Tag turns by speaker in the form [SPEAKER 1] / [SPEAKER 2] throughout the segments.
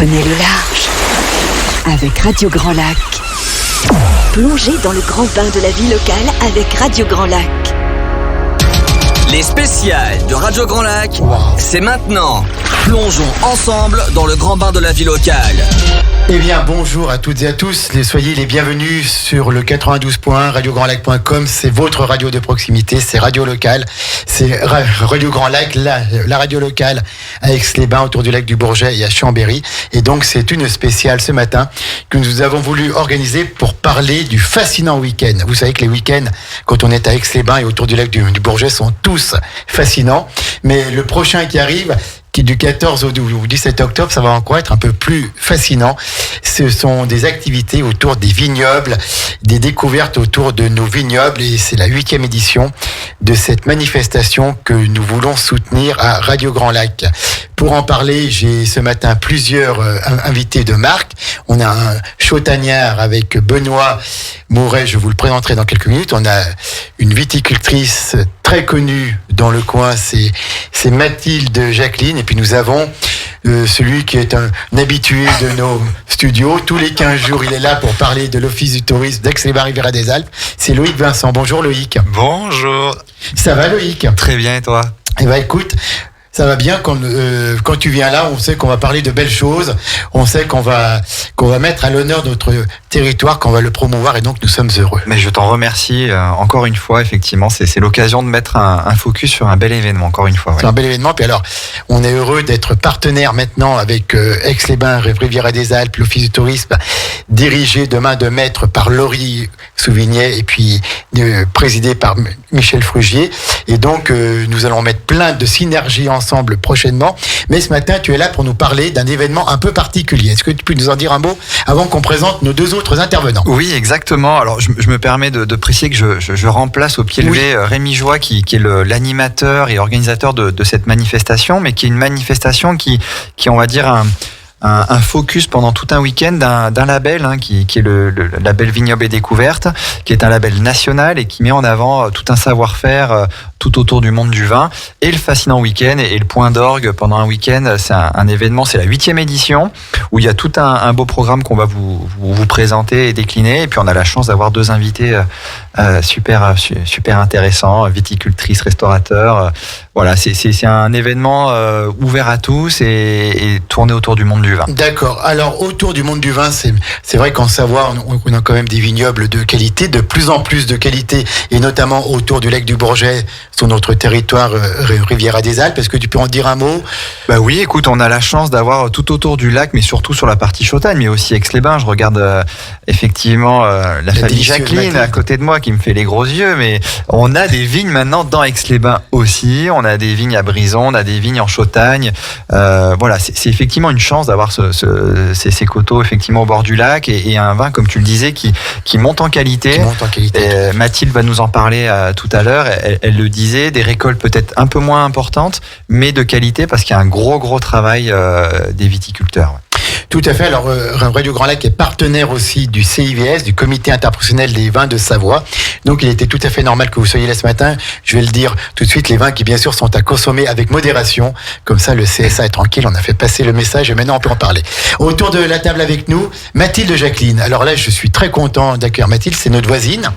[SPEAKER 1] Prenez le large avec Radio Grand Lac. Plongez dans le grand bain de la vie locale avec Radio Grand Lac.
[SPEAKER 2] Les spéciales de Radio Grand Lac, c'est maintenant. Plongeons ensemble dans le grand bain de la vie locale.
[SPEAKER 3] Eh bien, bonjour à toutes et à tous. Soyez les bienvenus sur le 92.1 radiograndlac.com. C'est votre radio de proximité, c'est Radio Local. C'est Radio Grand Lac, la radio locale à Aix-les-Bains, autour du lac du Bourget et à Chambéry. Et donc, c'est une spéciale ce matin que nous avons voulu organiser pour parler du fascinant week-end. Vous savez que les week-ends, quand on est à Aix-les-Bains et autour du lac du Bourget, sont tous fascinants. Mais le prochain qui arrive, qui du 14 au 17 octobre, ça va encore être un peu plus fascinant. Ce sont des activités autour des vignobles, des découvertes autour de nos vignobles, et c'est la 8e édition de cette manifestation que nous voulons soutenir à Radio Grand Lac. Pour en parler, j'ai ce matin plusieurs invités de marque. On a un chauttagnard avec Benoît Mouret, je vous le présenterai dans quelques minutes. On a une viticultrice très connue dans le coin, c'est Mathilde Jacqueline. Et puis nous avons celui qui est un habitué de nos studios. Tous les 15 jours, il est là pour parler de l'Office du tourisme d'Aix-les-Bains-Riviera des Alpes. C'est Loïc Vincent. Bonjour Loïc.
[SPEAKER 4] Bonjour.
[SPEAKER 3] Ça va Loïc ?
[SPEAKER 4] Très bien, et toi ?
[SPEAKER 3] Eh bien écoute, ça va bien quand tu viens là, on sait qu'on va parler de belles choses, on sait qu'on va mettre à l'honneur notre territoire, qu'on va le promouvoir, et donc nous sommes heureux.
[SPEAKER 4] Mais je t'en remercie encore une fois, effectivement, c'est l'occasion de mettre un focus sur un bel événement, encore une fois. Ouais.
[SPEAKER 3] C'est un bel événement, puis alors on est heureux d'être partenaire maintenant avec Aix-les-Bains, Riviera des Alpes, l'Office du tourisme, dirigé de main de maître par Laurie Souvignet et puis présidé par Michel Frugier, et donc nous allons mettre plein de synergies ensemble prochainement. Mais ce matin, tu es là pour nous parler d'un événement un peu particulier. Est-ce que tu peux nous en dire un mot avant qu'on présente nos deux autres intervenants ?
[SPEAKER 4] Oui, exactement. Alors, je me permets de préciser que je remplace au pied levé Rémi Joie, qui est l'animateur et organisateur de cette manifestation, mais qui est une manifestation qui on va dire, un focus pendant tout un week-end d'un label qui est le label Vignoble et Découverte, qui est un label national et qui met en avant tout un savoir-faire tout autour du monde du vin, et le fascinant week-end et le point d'orgue pendant un week-end. C'est un événement, c'est la 8e édition, où il y a tout un beau programme qu'on va vous présenter et décliner. Et puis on a la chance d'avoir deux invités super intéressants, viticultrices, restaurateurs. Voilà, c'est un événement ouvert à tous et tourné autour du monde du vin.
[SPEAKER 3] D'accord. Alors autour du monde du vin, c'est vrai qu'en Savoie, on a quand même des vignobles de qualité, de plus en plus de qualité, et notamment autour du lac du Bourget, sur notre territoire Riviera des Alpes. Est-ce que tu peux en dire un mot ?
[SPEAKER 4] Bah oui, écoute, on a la chance d'avoir tout autour du lac, mais surtout sur la partie Chautagne, mais aussi Aix-les-Bains. Je regarde effectivement la famille Jacqueline à côté de moi qui me fait les gros yeux, mais on a des vignes maintenant dans Aix-les-Bains aussi. On a des vignes à Brison, on a des vignes en Chautagne. Voilà, c'est effectivement une chance d'avoir ces coteaux effectivement au bord du lac, et un vin, comme tu le disais, qui monte en qualité. Et Mathilde va nous en parler tout à l'heure. Elle le disait, des récoltes peut-être un peu moins importantes, mais de qualité, parce qu'il y a un gros travail des viticulteurs.
[SPEAKER 3] Tout à fait. Alors, Radio Grand Lac est partenaire aussi du CIVS, du Comité interprofessionnel des vins de Savoie. Donc, il était tout à fait normal que vous soyez là ce matin. Je vais le dire tout de suite, les vins qui, bien sûr, sont à consommer avec modération. Comme ça, le CSA est tranquille. On a fait passer le message et maintenant, on peut en parler. Autour de la table avec nous, Mathilde Jacqueline. Alors là, je suis très content d'accueillir Mathilde. C'est notre voisine.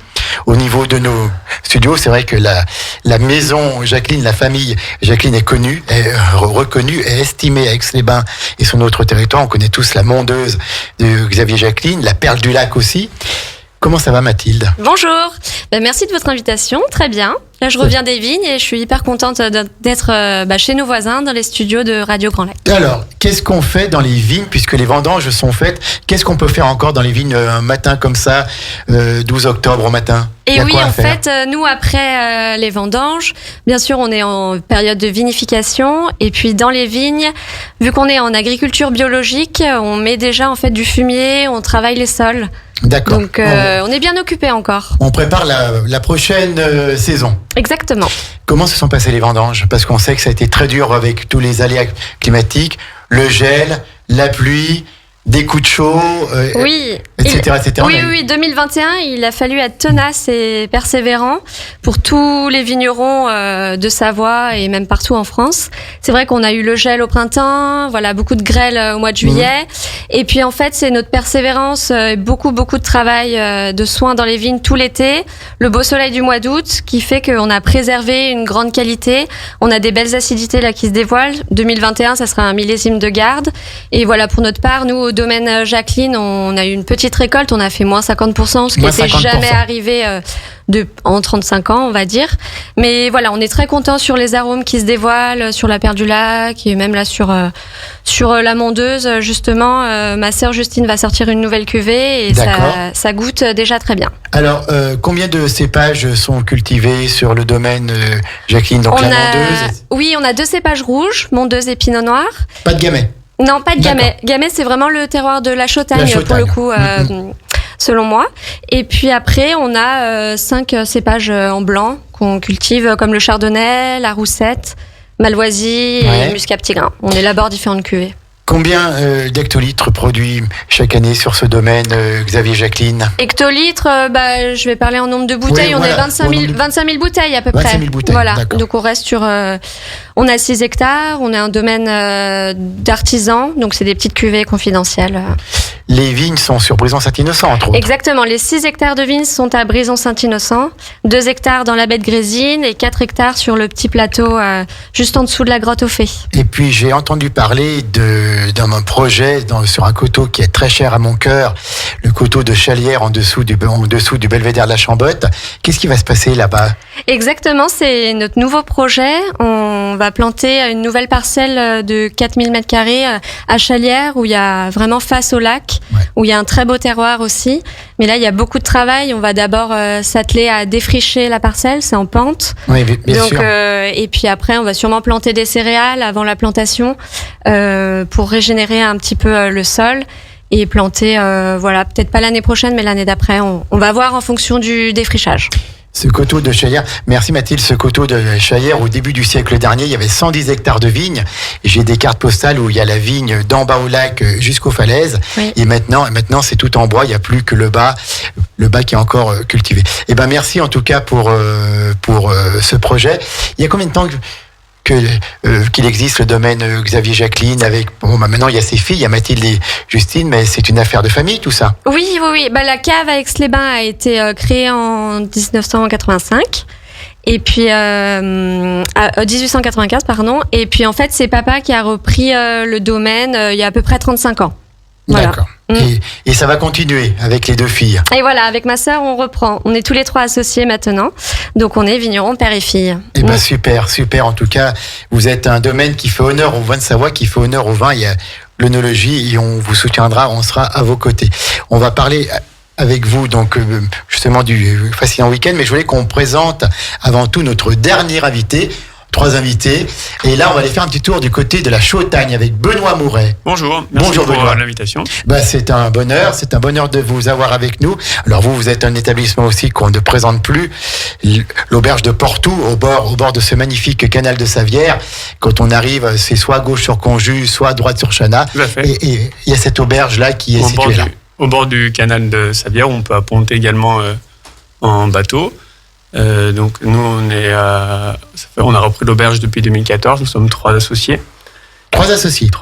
[SPEAKER 3] Au niveau de nos studios, c'est vrai que la maison Jacqueline, la famille Jacqueline est connue, est reconnue, est estimée à Aix-les-Bains et sur notre territoire. On connaît tous la mondeuse de Xavier Jacqueline, la perle du lac aussi. Comment ça va Mathilde ?
[SPEAKER 5] Bonjour, merci de votre invitation, très bien. Là je reviens des vignes et je suis hyper contente d'être chez nos voisins dans les studios de Radio Grand Lac.
[SPEAKER 3] Alors, qu'est-ce qu'on fait dans les vignes puisque les vendanges sont faites ? Qu'est-ce qu'on peut faire encore dans les vignes un matin comme ça, 12 octobre au matin ?
[SPEAKER 5] Et oui, en fait, nous, après les vendanges, bien sûr, on est en période de vinification. Et puis, dans les vignes, vu qu'on est en agriculture biologique, on met déjà en fait du fumier, on travaille les sols.
[SPEAKER 3] D'accord.
[SPEAKER 5] Donc, on est bien occupés encore.
[SPEAKER 3] On prépare la prochaine saison.
[SPEAKER 5] Exactement.
[SPEAKER 3] Comment se sont passées les vendanges ? Parce qu'on sait que ça a été très dur avec tous les aléas climatiques, le gel, la pluie, des coups de chaud.
[SPEAKER 5] Oui.
[SPEAKER 3] etc.
[SPEAKER 5] Oui, 2021, il a fallu être tenace et persévérant pour tous les vignerons de Savoie et même partout en France. C'est vrai qu'on a eu le gel au printemps, voilà, beaucoup de grêle au mois de juillet. Et puis en fait, c'est notre persévérance, beaucoup de travail, de soins dans les vignes tout l'été, le beau soleil du mois d'août qui fait qu'on a préservé une grande qualité. On a des belles acidités là qui se dévoilent. 2021, ça sera un millésime de garde. Et voilà, pour notre part, nous, au domaine Jacqueline, on a eu une petite récolte, on a fait moins 50%, ce qui n'était jamais arrivé en 35 ans, on va dire. Mais voilà, on est très content sur les arômes qui se dévoilent, sur la Perle du Lac et même là sur la Mondeuse. Justement, ma sœur Justine va sortir une nouvelle cuvée et ça goûte déjà très bien.
[SPEAKER 3] Alors, combien de cépages sont cultivés sur le domaine Jacqueline, donc la Mondeuse?
[SPEAKER 5] Oui, on a 2 cépages rouges, Mondeuse et Pinot Noir.
[SPEAKER 3] Pas de Gamay?
[SPEAKER 5] Non, pas de Gamay. Gamay, c'est vraiment le terroir de la Chautagne. Pour le coup, selon moi. Et puis après, on a 5 cépages en blanc qu'on cultive, comme le Chardonnay, la Roussette, Malvoisie et Muscat Petit Grain. On élabore différentes cuvées.
[SPEAKER 3] Combien d'hectolitres produits chaque année sur ce domaine, Xavier Jacqueline?
[SPEAKER 5] Hectolitres, je vais parler en nombre de bouteilles. On est 25 000 bouteilles à peu près.
[SPEAKER 3] 25 000 bouteilles,
[SPEAKER 5] voilà.
[SPEAKER 3] D'accord.
[SPEAKER 5] Donc on reste sur... on a 6 hectares, on a un domaine d'artisans, donc c'est des petites cuvées confidentielles.
[SPEAKER 3] Les vignes sont sur Brison-Saint-Innocent, entre autres.
[SPEAKER 5] Exactement, les 6 hectares de vignes sont à Brison-Saint-Innocent, 2 hectares dans la baie de Grésine et 4 hectares sur le petit plateau juste en dessous de la grotte aux Fées. Et
[SPEAKER 3] puis j'ai entendu parler d'un projet sur un coteau qui est très cher à mon cœur, le coteau de Chalières en dessous du belvédère de la Chambotte. Qu'est-ce qui va se passer là-bas?
[SPEAKER 5] Exactement, c'est notre nouveau projet. On va planter une nouvelle parcelle de 4000 m² à Chalières où il y a vraiment face au lac, où il y a un très beau terroir aussi. Mais là, il y a beaucoup de travail. On va d'abord s'atteler à défricher la parcelle, c'est en pente.
[SPEAKER 3] Oui, bien sûr.
[SPEAKER 5] Et puis après, on va sûrement planter des céréales avant la plantation pour régénérer un petit peu le sol et planter, peut-être pas l'année prochaine, mais l'année d'après. On va voir en fonction du défrichage.
[SPEAKER 3] Ce coteau de Chalières, merci Mathilde, ce coteau de Chalières, au début du siècle dernier, il y avait 110 hectares de vignes. J'ai des cartes postales où il y a la vigne d'en bas au lac jusqu'aux falaises. Oui. Et maintenant, c'est tout en bois, il n'y a plus que le bas qui est encore cultivé. Et merci en tout cas pour ce projet. Il y a combien de temps qu'il existe le domaine Xavier Jacqueline avec maintenant il y a ses filles, il y a Mathilde et Justine, mais c'est une affaire de famille tout ça.
[SPEAKER 5] Oui. La cave à Aix-les-Bains a été créée en 1985 et puis 1895 pardon, et puis en fait c'est papa qui a repris le domaine il y a à peu près 35 ans. Voilà.
[SPEAKER 3] D'accord. Et ça va continuer avec les 2 filles.
[SPEAKER 5] Et voilà, avec ma sœur, on reprend. On est tous les 3 associés maintenant. Donc, on est vignerons, père et fille.
[SPEAKER 3] Super. En tout cas, vous êtes un domaine qui fait honneur au vin de Savoie, qui fait honneur au vin. Il y a l'œnologie et on vous soutiendra, on sera à vos côtés. On va parler avec vous, donc, justement, du fascinant week-end. Mais je voulais qu'on présente avant tout notre dernier invité. 3 invités. Et là, on va aller faire un petit tour du côté de la Chautagne avec Benoît Mouret.
[SPEAKER 6] Bonjour. Merci pour l'invitation.
[SPEAKER 3] C'est un bonheur de vous avoir avec nous. Alors vous êtes un établissement aussi qu'on ne présente plus, l'auberge de Portou, au bord de ce magnifique canal de Savières. Quand on arrive, c'est soit à gauche sur Conjus, soit à droite sur Chana.
[SPEAKER 6] Tout à fait.
[SPEAKER 3] Et il y a cette auberge-là qui est située là.
[SPEAKER 6] Au bord du canal de Savières, on peut apponter également en bateau. Donc nous on a repris l'auberge depuis 2014. Nous sommes 3 associés.
[SPEAKER 3] 3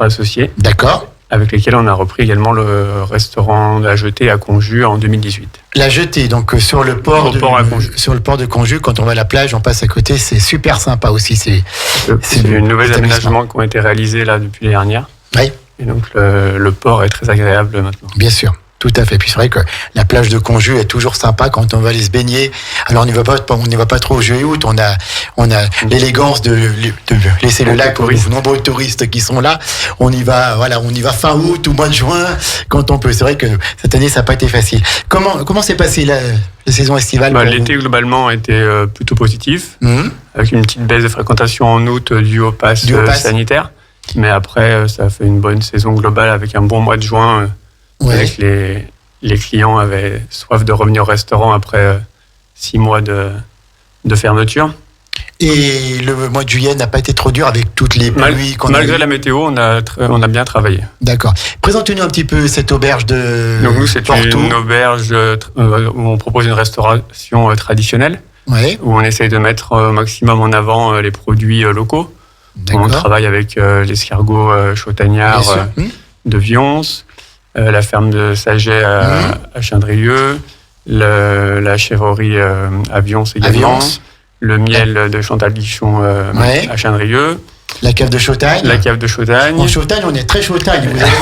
[SPEAKER 3] associés. D'accord.
[SPEAKER 6] Avec lesquels on a repris également le restaurant La Jetée à Conjus en 2018.
[SPEAKER 3] La Jetée, donc sur le port de Conjus, quand on va à la plage, on passe à côté, c'est super sympa aussi. C'est
[SPEAKER 6] de nouveaux aménagements qui ont été réalisés là depuis l'année dernière.
[SPEAKER 3] Oui.
[SPEAKER 6] Et donc le port est très agréable maintenant.
[SPEAKER 3] Bien sûr. Tout à fait. Puis c'est vrai que la plage de Conjus est toujours sympa quand on va aller se baigner. Alors on n'y va pas trop au juillet août. On a l'élégance de laisser le lac aux nombreux touristes qui sont là. On y va fin août ou mois de juin quand on peut. C'est vrai que cette année ça n'a pas été facile. Comment s'est passée la saison estivale?
[SPEAKER 6] L'été globalement a été plutôt positif, avec une petite baisse de fréquentation en août due au pass sanitaire. Mais après ça a fait une bonne saison globale avec un bon mois de juin. Avec les clients avaient soif de revenir au restaurant après 6 mois de fermeture.
[SPEAKER 3] Et le mois de juillet n'a pas été trop dur avec toutes les pluies qu'on a
[SPEAKER 6] Malgré la météo, on a bien travaillé.
[SPEAKER 3] D'accord. Présentez-nous un petit peu cette auberge de
[SPEAKER 6] Donc nous, c'est
[SPEAKER 3] Porto.
[SPEAKER 6] une auberge où on propose une restauration traditionnelle, où on essaye de mettre au maximum en avant les produits locaux. On travaille avec l'escargot Chautagnard de Vions, la ferme de Saget à Chindrieux, la chèvrerie à Vions également, le miel de Chantal Guichon à Chindrieux.
[SPEAKER 3] La cave de Chautagne.
[SPEAKER 6] En
[SPEAKER 3] Chautagne, on est très Chautagne, vous avez vu.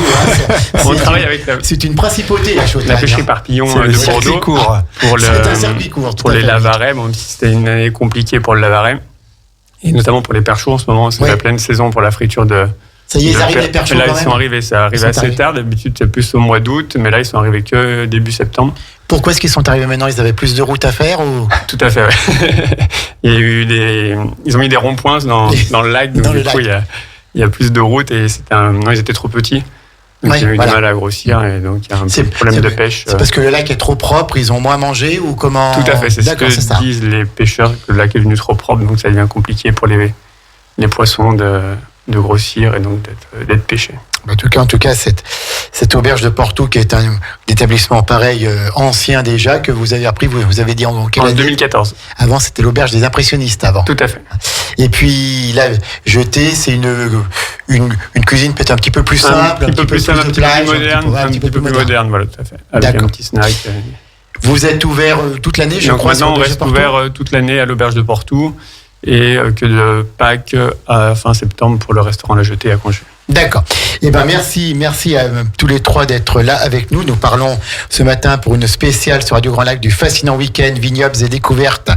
[SPEAKER 6] On travaille avec
[SPEAKER 3] c'est une principauté, la Chautagne.
[SPEAKER 6] La pêcherie Parpillon de Bordeaux.
[SPEAKER 3] C'est un circuit court.
[SPEAKER 6] Pour les lavarets, même si c'était une année compliquée pour le lavaret. Et notamment pour les perchots, en ce moment, c'est la pleine saison pour la friture de...
[SPEAKER 3] Ça y est, ils arrivent les perchots
[SPEAKER 6] là,
[SPEAKER 3] quand
[SPEAKER 6] ils
[SPEAKER 3] même.
[SPEAKER 6] sont arrivés, ça arrive assez tard. D'habitude, c'est plus au mois d'août, mais là, ils sont arrivés que début septembre.
[SPEAKER 3] Pourquoi est-ce qu'ils sont arrivés maintenant? Ils avaient plus de routes à faire ou...
[SPEAKER 6] Tout à fait, Ils ont mis des ronds-points dans le lac, donc du coup, il y a plus de routes et non, ils étaient trop petits. Donc ils ont eu du mal à grossir et donc il y a un petit problème de pêche.
[SPEAKER 3] C'est parce que le lac est trop propre, ils ont moins mangé ou comment?
[SPEAKER 6] Tout à fait, c'est ce que disent les pêcheurs, que le lac est devenu trop propre, donc ça devient compliqué pour les poissons de grossir et donc d'être pêchés.
[SPEAKER 3] En tout cas, cette auberge de Porto, qui est un établissement pareil, ancien déjà, que vous avez appris, vous avez dit en quelle année?
[SPEAKER 6] 2014.
[SPEAKER 3] Avant, c'était l'auberge des impressionnistes, avant.
[SPEAKER 6] Tout à fait.
[SPEAKER 3] Et puis, là, Jeté, c'est une cuisine peut-être un petit peu plus simple,
[SPEAKER 6] un petit peu plus moderne, un petit peu plus moderne, voilà, tout à fait. Avec un petit snack.
[SPEAKER 3] Vous êtes ouvert toute l'année, je crois.
[SPEAKER 6] Maintenant, on reste ouvert toute l'année à l'auberge de Porto et que de Pâques à fin septembre pour le restaurant La Jetée à Conches.
[SPEAKER 3] D'accord. Eh ben merci à tous les trois d'être là avec nous. Nous parlons ce matin pour une spéciale sur Radio Grand Lac du fascinant week-end vignobles et découvertes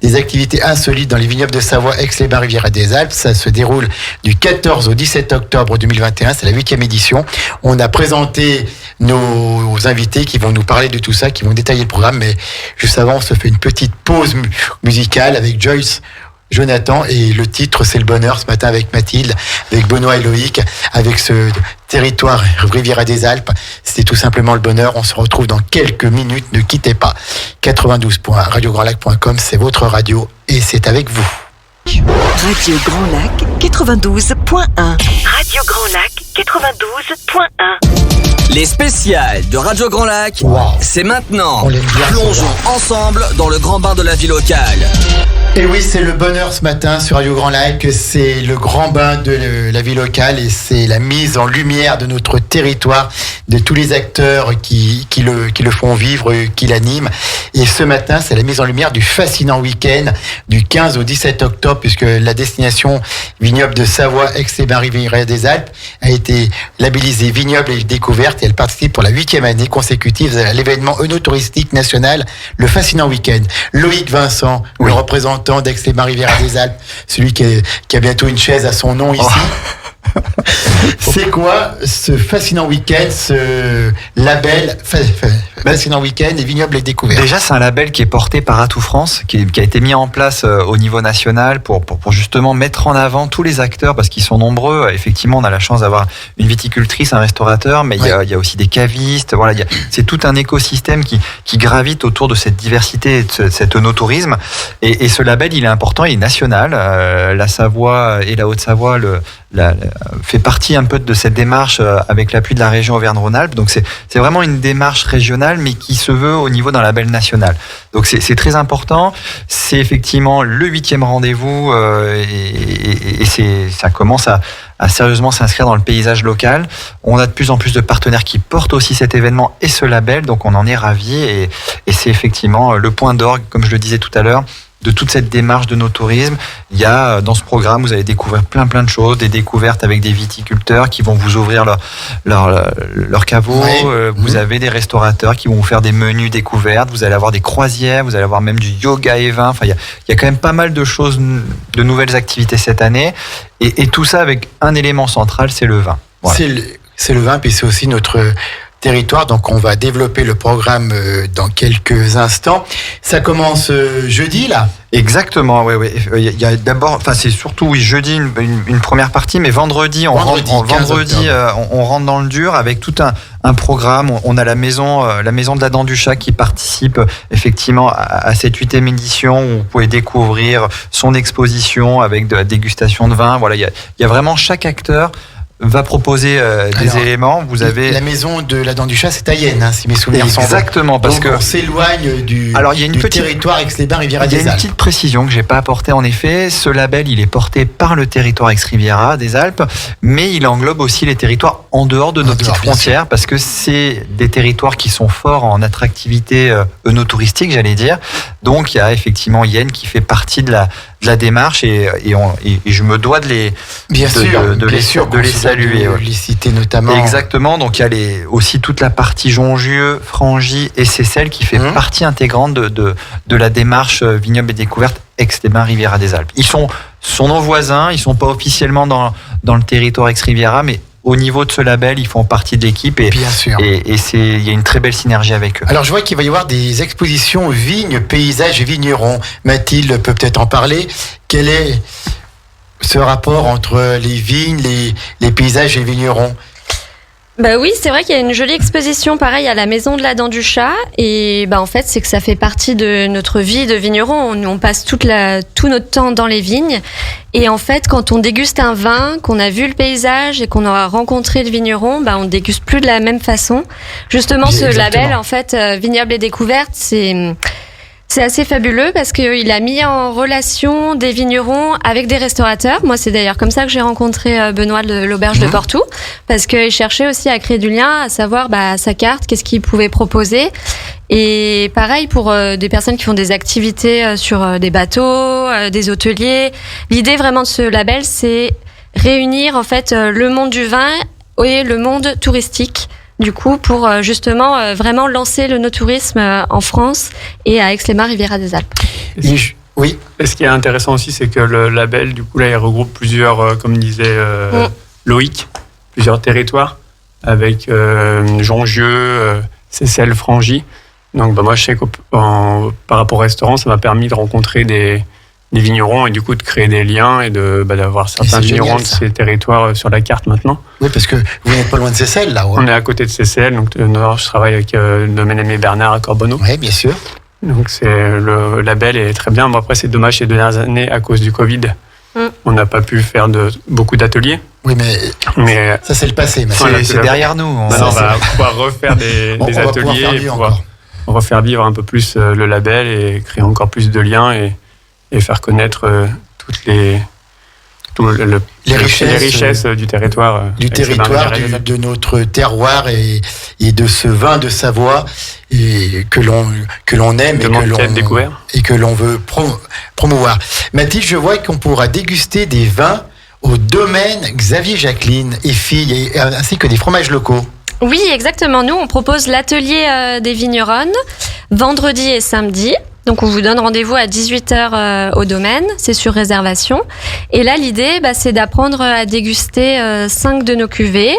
[SPEAKER 3] des activités insolites dans les vignobles de Savoie, Aix-les-Bains, Riviera des Alpes. Ça se déroule du 14 au 17 octobre 2021. C'est la 8e édition. On a présenté nos invités qui vont nous parler de tout ça, qui vont détailler le programme. Mais juste avant, on se fait une petite pause musicale avec Joyce Jonathan, et le titre c'est le bonheur ce matin avec Mathilde, avec Benoît et Loïc, avec ce territoire Riviera des Alpes. C'était tout simplement le bonheur. On se retrouve dans quelques minutes, ne quittez pas. 92.radiograndlac.com, c'est votre radio et c'est avec vous.
[SPEAKER 1] Radio Grand Lac 92.1. Radio Grand Lac 92.1.
[SPEAKER 2] Les spéciales de Radio Grand Lac, c'est maintenant.
[SPEAKER 3] On l'aime bien.
[SPEAKER 2] Plongeons ensemble dans le grand bain de la vie locale.
[SPEAKER 3] Et oui, c'est le bonheur ce matin sur Radio Grand Lac. C'est le grand bain de la vie locale et c'est la mise en lumière de notre territoire, de tous les acteurs qui le font vivre, qui l'animent. Et ce matin, c'est la mise en lumière du fascinant week-end du 15 au 17 octobre, puisque la destination vignoble de Savoie, Aix-les-Bains, Riviera des Alpes a été labellisée vignoble et découverte, et elle participe pour la 8e année consécutive à l'événement œnotouristique national, le fascinant week-end. Loïc Vincent, le représentant d'Aix-les-Bains, Riviera des Alpes, celui qui a bientôt une chaise à son nom ici. C'est quoi ce fascinant week-end, ce label fascinant week-end et vignoble et découverte?
[SPEAKER 4] Déjà, c'est un label qui est porté par Atout France, qui a été mis en place au niveau national pour justement mettre en avant tous les acteurs, parce qu'ils sont nombreux. Effectivement, on a la chance d'avoir une viticultrice, un restaurateur, mais il y a aussi des cavistes. Voilà, c'est tout un écosystème qui gravite autour de cette diversité et de cet œnotourisme. Et ce label, il est important, il est national. La Savoie et la Haute-Savoie fait partie un peu de cette démarche avec l'appui de la région Auvergne-Rhône-Alpes. Donc c'est vraiment une démarche régionale, mais qui se veut au niveau d'un label national. Donc c'est très important. C'est effectivement le 8e rendez-vous et ça commence à sérieusement s'inscrire dans le paysage local. On a de plus en plus de partenaires qui portent aussi cet événement et ce label, donc on en est ravis et c'est effectivement le point d'orgue, comme je le disais tout à l'heure, de toute cette démarche de nos tourismes. Il y a dans ce programme, vous allez découvrir plein de choses, des découvertes avec des viticulteurs qui vont vous ouvrir leur caveau. Vous avez des restaurateurs qui vont vous faire des menus découvertes. Vous allez avoir des croisières, vous allez avoir même du yoga et vin. Enfin, il y a quand même pas mal de choses, de nouvelles activités cette année. Et tout ça avec un élément central, c'est le vin. Voilà.
[SPEAKER 3] C'est le vin, puis c'est aussi notre territoire. Donc on va développer le programme dans quelques instants. Ça commence jeudi là.
[SPEAKER 4] Exactement, oui. Il y a d'abord, c'est surtout jeudi une première partie, mais vendredi, on rentre dans le dur avec tout un programme. On a la maison de la Dent du Chat qui participe effectivement à cette 8e édition où vous pouvez découvrir son exposition avec de la dégustation de vin. Voilà, il y a vraiment chaque acteur va proposer des éléments. Vous avez
[SPEAKER 3] la maison de la Dent du Chat, c'est à Yenne, si mes souvenirs sont bons.
[SPEAKER 4] Exactement, parce que
[SPEAKER 3] on s'éloigne du territoire Aix-les-Bains Riviera des Alpes.
[SPEAKER 4] Il y a une petite précision que j'ai pas apportée en effet. Ce label, il est porté par le territoire Aix-Riviera des Alpes, mais il englobe aussi les territoires en dehors de nos petites frontières, parce que c'est des territoires qui sont forts en attractivité œnotouristique, j'allais dire. Donc il y a effectivement Yenne qui fait partie de la démarche et je me dois de les saluer.
[SPEAKER 3] Les citer notamment.
[SPEAKER 4] Exactement, donc il y a aussi toute la partie Jongieux, Frangy et Seyssel qui fait partie intégrante de la démarche Vignoble et Découverte Aix-les-Bains Riviera des Alpes. Ils sont nos voisins, ils sont pas officiellement dans le territoire Aix-Riviera, mais au niveau de ce label, ils font partie de l'équipe et il y a une très belle synergie avec eux.
[SPEAKER 3] Alors je vois qu'il va y avoir des expositions vignes, paysages et vignerons. Mathilde peut peut-être en parler. Quel est ce rapport entre les vignes, les paysages et les vignerons?
[SPEAKER 5] Bah oui, c'est vrai qu'il y a une jolie exposition pareil à la maison de la Dent du Chat et en fait c'est que ça fait partie de notre vie de vigneron. On passe tout notre temps dans les vignes et en fait quand on déguste un vin, qu'on a vu le paysage et qu'on aura rencontré le vigneron, on déguste plus de la même façon. Justement ce label en fait Vignoble et Découverte, c'est assez fabuleux parce qu'il a mis en relation des vignerons avec des restaurateurs. Moi, c'est d'ailleurs comme ça que j'ai rencontré Benoît de l'Auberge de Portou, parce qu'il cherchait aussi à créer du lien, à savoir sa carte, qu'est-ce qu'il pouvait proposer. Et pareil pour des personnes qui font des activités sur des bateaux, des hôteliers. L'idée vraiment de ce label, c'est réunir en fait le monde du vin et le monde touristique. Du coup, pour justement vraiment lancer le no-tourisme en France et à Aix-les-Bains Riviera des Alpes.
[SPEAKER 3] Oui.
[SPEAKER 6] Et ce qui est intéressant aussi, c'est que le label, du coup, là, il regroupe plusieurs, comme disait Loïc, plusieurs territoires, avec Jongieux, Seyssel, Frangy. Donc, moi, je sais que par rapport au restaurant, ça m'a permis de rencontrer des vignerons et du coup de créer des liens et d'avoir certains vignerons de ces territoires sur la carte maintenant.
[SPEAKER 3] Oui, parce que vous n'êtes pas loin de Seyssel, là. Ouais.
[SPEAKER 6] On est à côté de Seyssel, donc je travaille avec le domaine Aimé Bernard à Corbonneau.
[SPEAKER 3] Oui, bien sûr.
[SPEAKER 6] Donc le label est très bien. Bon, après, c'est dommage ces dernières années, à cause du Covid, on n'a pas pu faire beaucoup d'ateliers.
[SPEAKER 3] Oui, mais ça, c'est le passé.
[SPEAKER 4] C'est derrière nous.
[SPEAKER 6] On va pouvoir refaire des ateliers et pouvoir refaire vivre un peu plus le label et créer encore plus de liens et faire connaître toutes les richesses du territoire.
[SPEAKER 3] De notre terroir et de ce vin de Savoie que l'on aime et que l'on veut promouvoir. Mathilde, je vois qu'on pourra déguster des vins au domaine Xavier Jacqueline et filles, ainsi que des fromages locaux.
[SPEAKER 5] Oui, exactement. Nous, on propose l'atelier des vigneronnes vendredi et samedi. Donc, on vous donne rendez-vous à 18h au domaine. C'est sur réservation. Et là, l'idée, c'est d'apprendre à déguster 5 de nos cuvées.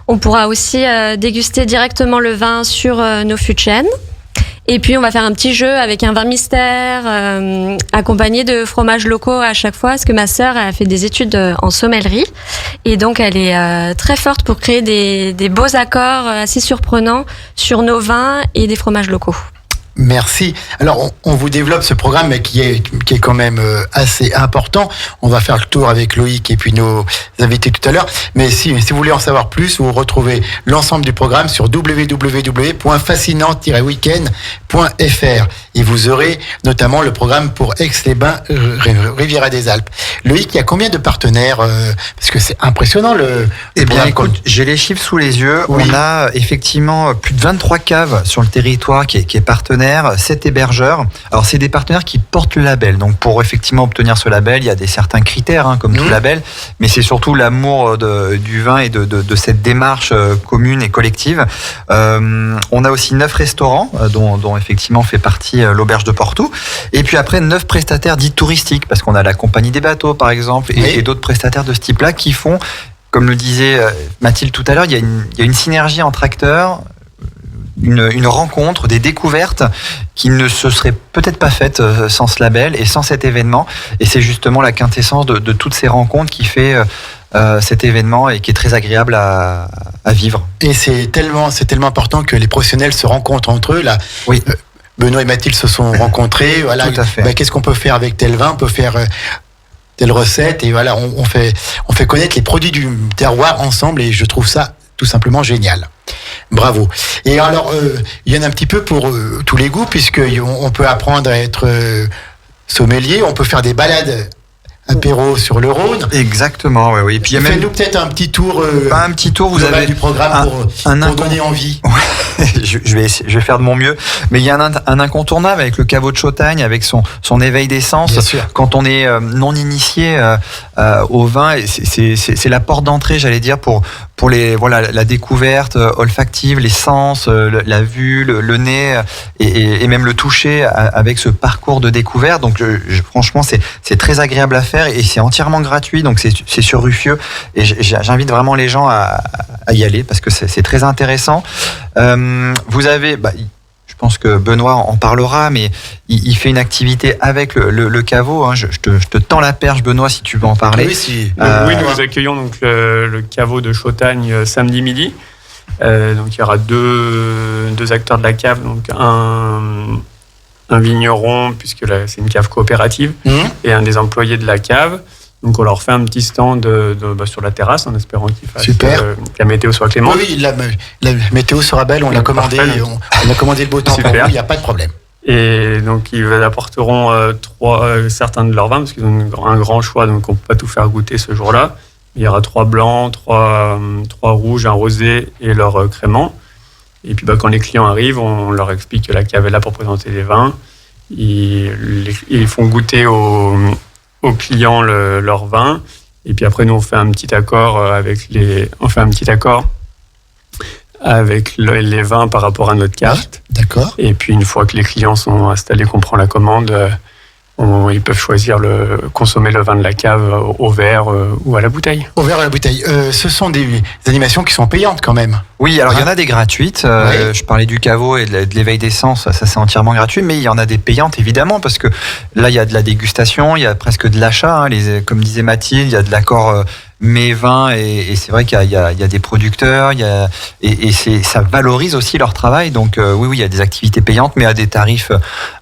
[SPEAKER 5] On pourra aussi déguster directement le vin sur nos fûts de chêne. Et puis, on va faire un petit jeu avec un vin mystère, accompagné de fromages locaux à chaque fois, parce que ma sœur a fait des études en sommellerie. Et donc, elle est très forte pour créer des beaux accords assez surprenants sur nos vins et des fromages locaux.
[SPEAKER 3] Merci. Alors, on vous développe ce programme qui est quand même assez important. On va faire le tour avec Loïc et puis nos invités tout à l'heure. Mais si vous voulez en savoir plus, vous retrouvez l'ensemble du programme sur www.fascinant-weekend.fr et vous aurez notamment le programme pour Aix-les-Bains Riviera des Alpes. Loïc, il y a combien de partenaires parce que c'est impressionnant
[SPEAKER 4] écoute, j'ai les chiffres sous les yeux. Oui. On a effectivement plus de 23 caves sur le territoire qui est partenaire. 7 hébergeurs. Alors, c'est des partenaires qui portent le label. Donc, pour effectivement obtenir ce label, il y a certains critères, comme tout label, mais c'est surtout l'amour du vin et de cette démarche commune et collective. On a aussi 9 restaurants, dont effectivement fait partie l'Auberge de Portou. Et puis après, 9 prestataires dits touristiques, parce qu'on a la Compagnie des bateaux, par exemple, et d'autres prestataires de ce type-là qui font, comme le disait Mathilde tout à l'heure, il y a une synergie entre acteurs. une rencontre, des découvertes qui ne se seraient peut-être pas faites sans ce label et sans cet événement. Et c'est justement la quintessence de toutes ces rencontres qui fait cet événement et qui est très agréable à vivre.
[SPEAKER 3] Et c'est tellement important que les professionnels se rencontrent entre eux. Là,
[SPEAKER 4] oui.
[SPEAKER 3] Benoît et Mathilde se sont rencontrés. Voilà.
[SPEAKER 4] Tout à fait.
[SPEAKER 3] Qu'est-ce qu'on peut faire avec tel vin? On peut faire telle recette. Et voilà, on fait connaître les produits du terroir ensemble. Et je trouve ça tout simplement génial. Bravo. Et alors, il y en a un petit peu pour tous les goûts, puisqu'on peut apprendre à être sommelier. On peut faire des balades apéro sur le Rhône.
[SPEAKER 4] Exactement, oui. Et puis
[SPEAKER 3] fais-nous peut-être un petit tour.
[SPEAKER 4] Un petit tour, vous avez
[SPEAKER 3] du programme pour donner envie.
[SPEAKER 4] Ouais, je vais faire de mon mieux. Mais il y a un incontournable avec le caveau de Chautagne, avec son éveil d'essence.
[SPEAKER 3] Bien sûr.
[SPEAKER 4] Quand on est non initié au vin, c'est la porte d'entrée, j'allais dire, pour la découverte olfactive, les sens, la vue, le nez et même le toucher avec ce parcours de découverte. Donc franchement, c'est très agréable à faire et c'est entièrement gratuit. Donc c'est sur Ruffieux et j'invite vraiment les gens à y aller parce que c'est très intéressant. Vous avez, je pense que Benoît en parlera, mais il fait une activité avec le caveau. Hein. Je te tends la perche, Benoît, si tu veux en parler.
[SPEAKER 6] Oui, nous accueillons donc le caveau de Chautagne samedi midi. Donc il y aura deux acteurs de la cave, donc un vigneron, puisque là, c'est une cave coopérative, et un des employés de la cave. Donc on leur fait un petit stand sur la terrasse en espérant qu'il fasse que la météo soit clémente.
[SPEAKER 3] Oui, la météo sera belle, on l'a commandé, on a commandé le beau temps pour nous, il n'y a pas de problème.
[SPEAKER 6] Et donc ils apporteront certains de leurs vins, parce qu'ils ont un grand choix, donc on ne peut pas tout faire goûter ce jour-là. Il y aura 3 blancs, 3 rouges, un rosé et leur crément. Et puis quand les clients arrivent, on leur explique que la cave est là pour présenter des vins. Ils font goûter aux clients leur vin. Et puis après, nous, on fait un petit accord avec les vins par rapport à notre carte.
[SPEAKER 3] D'accord.
[SPEAKER 6] Et puis une fois que les clients sont installés, qu'on prend la commande, ils peuvent choisir consommer le vin de la cave au verre ou à la bouteille.
[SPEAKER 3] Au verre ou à la bouteille. Ce sont des animations qui sont payantes quand même.
[SPEAKER 4] Oui, alors il y en a des gratuites. Je parlais du caveau et de l'éveil d'essence, ça c'est entièrement gratuit, mais il y en a des payantes évidemment, parce que là il y a de la dégustation, il y a presque de l'achat. Hein, comme disait Mathilde, il y a de l'accord mes vins et c'est vrai qu'il y a des producteurs, ça valorise aussi leur travail. Donc oui, il y a des activités payantes, mais à des tarifs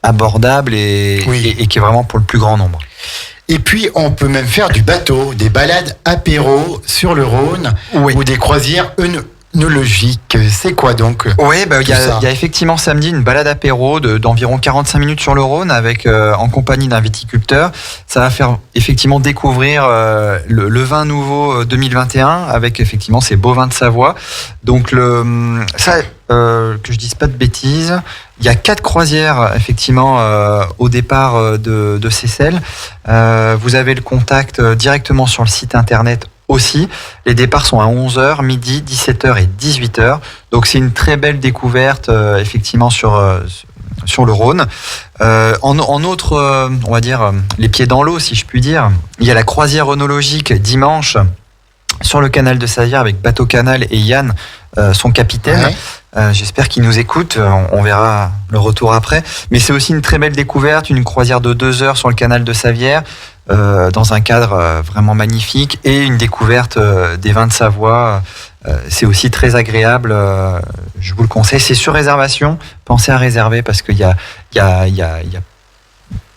[SPEAKER 4] abordables et qui est vraiment pour le plus grand nombre.
[SPEAKER 3] Et puis, on peut même faire du bateau, des balades apéro sur le Rhône ou des croisières œnologiques. C'est quoi donc?
[SPEAKER 4] Oui, il y a effectivement samedi une balade apéro d'environ 45 minutes sur le Rhône en compagnie d'un viticulteur. Ça va faire effectivement découvrir le vin nouveau 2021 avec effectivement ces beaux vins de Savoie. Donc que je dise pas de bêtises, il y a 4 croisières effectivement au départ de Seyssel. Vous avez le contact directement sur le site internet aussi. Les départs sont à 11h, midi, 17h et 18h. Donc c'est une très belle découverte effectivement sur le Rhône. En autre, on va dire, les pieds dans l'eau si je puis dire, il y a la croisière œnologique dimanche sur le canal de Savière avec Bateau Canal et Yann, son capitaine. Ouais. J'espère qu'il nous écoute, on verra le retour après. Mais c'est aussi une très belle découverte, une croisière de 2 heures sur le canal de Savière, dans un cadre vraiment magnifique, et une découverte des vins de Savoie. C'est aussi très agréable, je vous le conseille. C'est sur réservation, pensez à réserver parce qu'il y a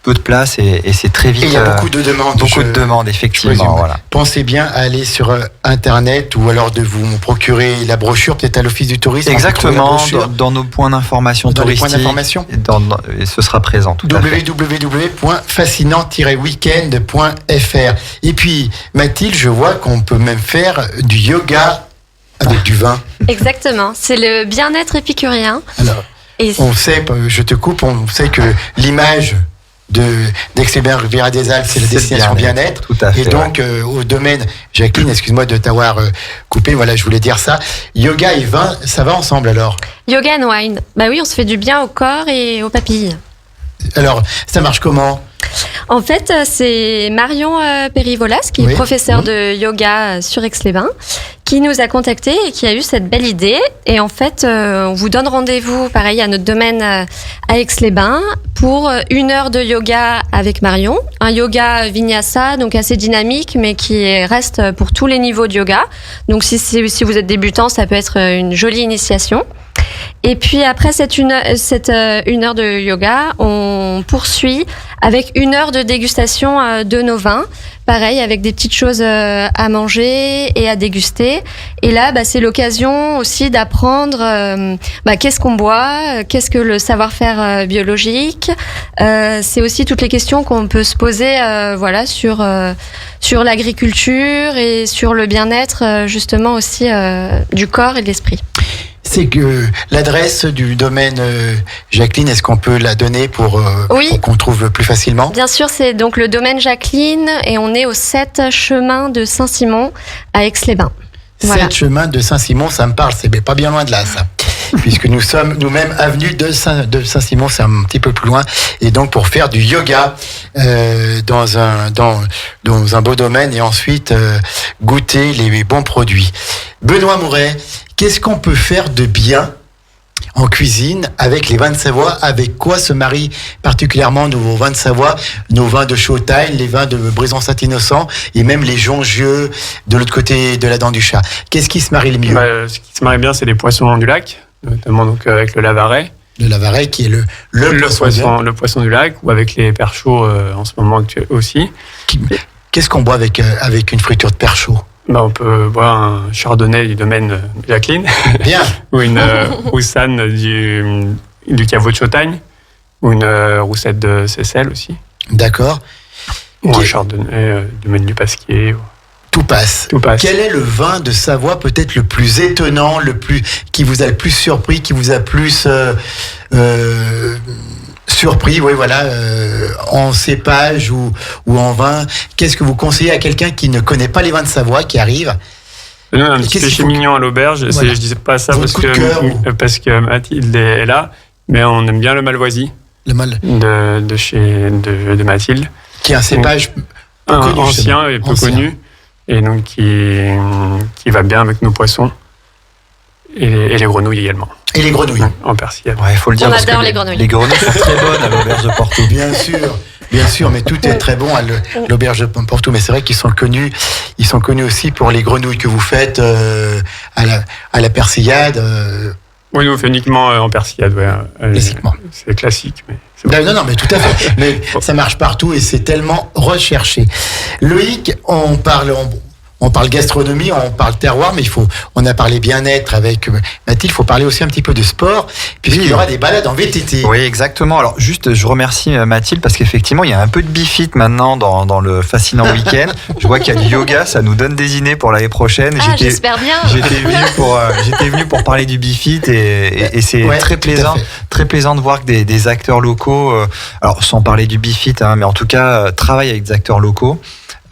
[SPEAKER 4] peu de place et c'est très vite.
[SPEAKER 3] Et il y a beaucoup de demandes.
[SPEAKER 4] Beaucoup de demandes, effectivement. Voilà.
[SPEAKER 3] Pensez bien à aller sur Internet ou alors de vous procurer la brochure, peut-être à l'Office du tourisme.
[SPEAKER 4] Exactement, dans nos points d'information touristiques.
[SPEAKER 3] Dans les points d'information.
[SPEAKER 4] Et ce sera présent.
[SPEAKER 3] www.fascinant-weekend.fr. Et puis, Mathilde, je vois qu'on peut même faire du yoga avec du vin.
[SPEAKER 5] Exactement, c'est le bien-être épicurien.
[SPEAKER 3] Alors, on sait, je te coupe, on sait que l'image d'Aix-les-Bains Riviera des Alpes, c'est la destination bien-être.
[SPEAKER 4] Tout à fait,
[SPEAKER 3] et donc, au domaine, Jacqueline, excuse-moi de t'avoir coupé, voilà, je voulais dire ça. Yoga et vin, ça va ensemble alors?
[SPEAKER 5] Yoga and wine. Bah oui, on se fait du bien au corps et aux papilles.
[SPEAKER 3] Alors, ça marche comment?
[SPEAKER 5] En fait, c'est Marion Périvolas, qui est professeure de yoga sur Aix-les-Bains, qui nous a contactés et qui a eu cette belle idée. Et en fait, on vous donne rendez-vous, pareil, à notre domaine à Aix-les-Bains, pour 1 heure de yoga avec Marion. Un yoga vinyasa, donc assez dynamique, mais qui reste pour tous les niveaux de yoga. Donc si vous êtes débutant, ça peut être une jolie initiation. Et puis après cette une heure de yoga, on poursuit avec 1 heure de dégustation de nos vins. Pareil, avec des petites choses à manger et à déguster. Et là, c'est l'occasion aussi d'apprendre qu'est-ce qu'on boit, qu'est-ce que le savoir-faire biologique. C'est aussi toutes les questions qu'on peut se poser sur l'agriculture et sur le bien-être justement aussi du corps et de l'esprit.
[SPEAKER 3] C'est que l'adresse du domaine Jacqueline, est-ce qu'on peut la donner pour qu'on trouve plus facilement ?
[SPEAKER 5] Bien sûr, c'est donc le domaine Jacqueline et on est au 7 chemin de Saint-Simon à Aix-les-Bains.
[SPEAKER 3] 7 chemin de Saint-Simon, ça me parle, c'est pas bien loin de là, ça. Puisque nous sommes nous-mêmes avenue de Saint-Simon, c'est un petit peu plus loin. Et donc pour faire du yoga dans un beau domaine et ensuite goûter les bons produits. Benoît Mouret, qu'est-ce qu'on peut faire de bien en cuisine avec les vins de Savoie? Avec quoi se marient particulièrement nos vins de Savoie, nos vins de Chautagne, les vins de Brison-Saint-Innocent et même les jongieux de l'autre côté de la Dent du Chat? Qu'est-ce qui se marie le mieux?
[SPEAKER 6] Ce qui se marie bien, c'est les poissons du lac, notamment donc avec le lavaret.
[SPEAKER 3] Le lavaret qui est le
[SPEAKER 6] poisson du lac, ou avec les perchots en ce moment aussi.
[SPEAKER 3] Qu'est-ce qu'on boit avec une friture de perchot?
[SPEAKER 6] On peut boire un chardonnay du domaine Jacqueline.
[SPEAKER 3] Bien.
[SPEAKER 6] Ou une roussanne du caveau de Chautagne. Ou une roussette de Seyssel aussi.
[SPEAKER 3] D'accord.
[SPEAKER 6] Ou un chardonnay du domaine du Pasquier.
[SPEAKER 3] Tout passe. Quel est le vin de Savoie peut-être le plus étonnant, qui vous a le plus surpris, qui vous a plus surpris, en cépage ou en vin? Qu'est-ce que vous conseillez à quelqu'un qui ne connaît pas les vins de Savoie, qui arrive?
[SPEAKER 6] Nous, un petit péché mignon à l'auberge. Voilà. Je disais pas ça parce que Mathilde est là, mais on aime bien le Malvoisie. De Mathilde.
[SPEAKER 3] Qui est un cépage connu,
[SPEAKER 6] ancien et peu connu. Et donc qui va bien avec nos poissons. Et les grenouilles également.
[SPEAKER 3] Et les grenouilles.
[SPEAKER 6] En persillade.
[SPEAKER 4] Ouais, il faut le dire.
[SPEAKER 5] On adore les grenouilles.
[SPEAKER 4] Les grenouilles sont très bonnes à l'auberge de Porto.
[SPEAKER 3] Bien sûr, mais tout est très bon à l'auberge de Porto. Mais c'est vrai qu'ils sont connus aussi pour les grenouilles que vous faites à la persillade.
[SPEAKER 6] Oui, nous on fait uniquement en persillade.
[SPEAKER 3] Classiquement.
[SPEAKER 6] C'est classique, mais c'est
[SPEAKER 3] bon. Non, mais tout à fait. Mais ça marche partout et c'est tellement recherché. Loïc, on parle gastronomie, on parle terroir, mais on a parlé bien-être avec Mathilde, il faut parler aussi un petit peu de sport, puisqu'il y aura des balades en VTT.
[SPEAKER 4] Oui, exactement. Alors, juste, je remercie Mathilde, parce qu'effectivement, il y a un peu de bifit maintenant dans le fascinant week-end. Je vois qu'il y a du yoga, ça nous donne des idées pour l'année prochaine.
[SPEAKER 5] J'espère bien.
[SPEAKER 4] J'étais venu pour parler du bifit et c'est très plaisant de voir que des acteurs locaux, alors sans parler du bifit, mais en tout cas, travaillent avec des acteurs locaux.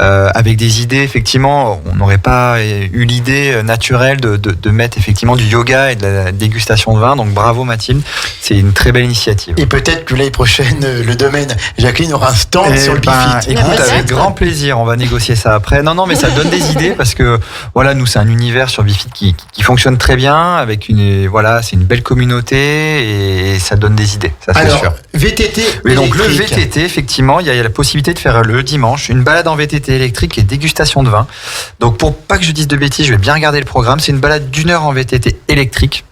[SPEAKER 4] Avec des idées, effectivement, on n'aurait pas eu l'idée naturelle de mettre effectivement du yoga et de la dégustation de vin. Donc bravo Mathilde, c'est une très belle initiative.
[SPEAKER 3] Et peut-être que l'année prochaine, le domaine Jacqueline aura un stand sur le bifit.
[SPEAKER 4] Écoute, avec grand plaisir, on va négocier ça après. Non, mais ça donne des idées parce que nous c'est un univers sur Bifit qui fonctionne très bien, avec c'est une belle communauté et ça donne des idées. Ça c'est sûr.
[SPEAKER 3] VTT.
[SPEAKER 4] Oui, donc le VTT, effectivement, il y a la possibilité de faire le dimanche une balade en VTT électrique et dégustation de vin. Donc pour pas que je dise de bêtises, je vais bien regarder le programme. C'est une balade d'1 heure en VTT électrique.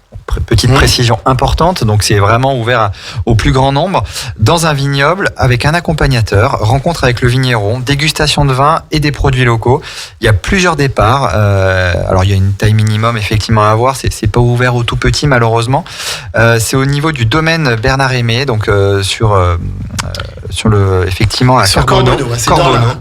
[SPEAKER 4] Petite précision importante, donc c'est vraiment ouvert au plus grand nombre, dans un vignoble avec un accompagnateur, rencontre avec le vigneron, dégustation de vin et des produits locaux. Il y a plusieurs départs, alors il y a une taille minimum effectivement à avoir, c'est pas ouvert aux tout petits malheureusement. C'est au niveau du domaine Bernard Aimé, donc sur effectivement à
[SPEAKER 3] Cordonneau,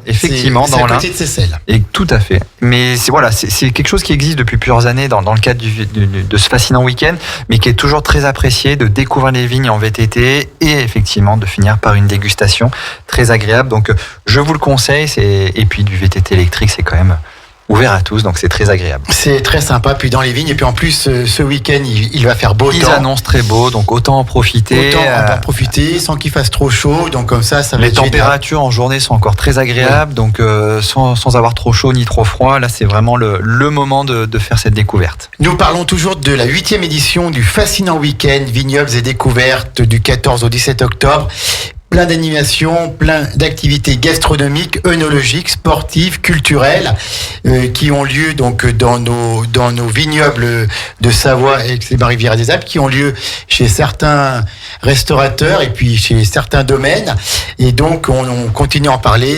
[SPEAKER 4] effectivement
[SPEAKER 3] dans l'Ain. C'est à côté de Seyssel.
[SPEAKER 4] Et tout à fait. Mais c'est quelque chose qui existe depuis plusieurs années dans le cadre de ce fascinant week-end, mais qui est toujours très apprécié, de découvrir les vignes en VTT et effectivement de finir par une dégustation très agréable. Donc je vous le conseille, et puis du VTT électrique, c'est quand même ouvert à tous, donc c'est très agréable.
[SPEAKER 3] C'est très sympa, puis dans les vignes, et puis en plus, ce week-end, il va faire beau temps.
[SPEAKER 4] Ils annoncent très beau, donc autant en profiter.
[SPEAKER 3] Autant en profiter, sans qu'il fasse trop chaud, donc comme ça va
[SPEAKER 4] les
[SPEAKER 3] être
[SPEAKER 4] températures
[SPEAKER 3] génial.
[SPEAKER 4] En journée sont encore très agréables, donc sans avoir trop chaud ni trop froid, là c'est vraiment le moment de faire cette découverte.
[SPEAKER 3] Nous parlons toujours de la 8e édition du fascinant week-end vignobles et découvertes du 14 au 17 octobre. Plein d'animations, plein d'activités gastronomiques, œnologiques, sportives, culturelles qui ont lieu donc dans nos vignobles de Savoie et Aix-les-Bains-Rivière-des-Alpes, qui ont lieu chez certains restaurateurs et puis chez certains domaines. Et donc on continue à en parler.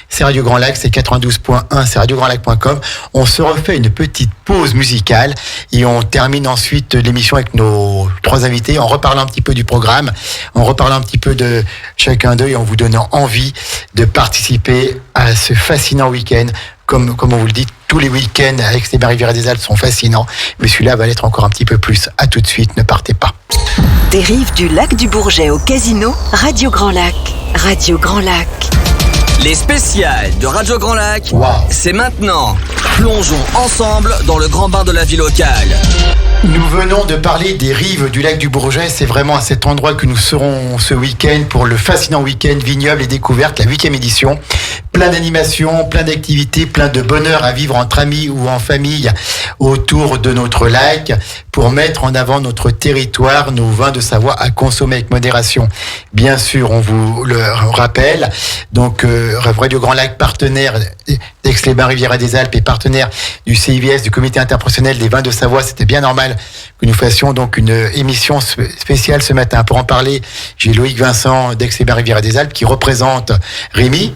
[SPEAKER 3] C'est Radio Grand Lac, c'est 92.1, c'est radiograndlac.com. On se refait une petite pause musicale et on termine ensuite l'émission avec nos 3 invités en reparlant un petit peu du programme, en reparlant un petit peu de chacun d'eux et en vous donnant envie de participer à ce fascinant week-end. Comme on vous le dit, tous les week-ends à Aix-les-Bains-Rivière-des-Alpes sont fascinants, mais celui-là va l'être encore un petit peu plus. À tout de suite, ne partez pas.
[SPEAKER 1] Des rives du lac du Bourget au casino, Radio Grand Lac. Radio Grand Lac.
[SPEAKER 2] Les spéciales de Radio Grand Lac,
[SPEAKER 3] Wow.
[SPEAKER 2] C'est maintenant. Plongeons ensemble dans le grand bain de la vie locale.
[SPEAKER 3] Nous venons de parler des rives du lac du Bourget. C'est vraiment à cet endroit que nous serons ce week-end pour le fascinant week-end vignoble et découverte, la 8e édition. Plein d'animations, plein d'activités, plein de bonheur à vivre entre amis ou en famille autour de notre lac pour mettre en avant notre territoire, nos vins de Savoie à consommer avec modération. Bien sûr, on vous le rappelle. Donc, Radio Grand Lac, partenaire d'Aix-les-Bains-Rivière-des-Alpes et partenaire du CIVS, du Comité interprofessionnel des vins de Savoie, c'était bien normal que nous fassions donc une émission spéciale ce matin. Pour en parler, j'ai Loïc Vincent d'Aix-les-Bains-Rivière-des-Alpes qui représente Rémi.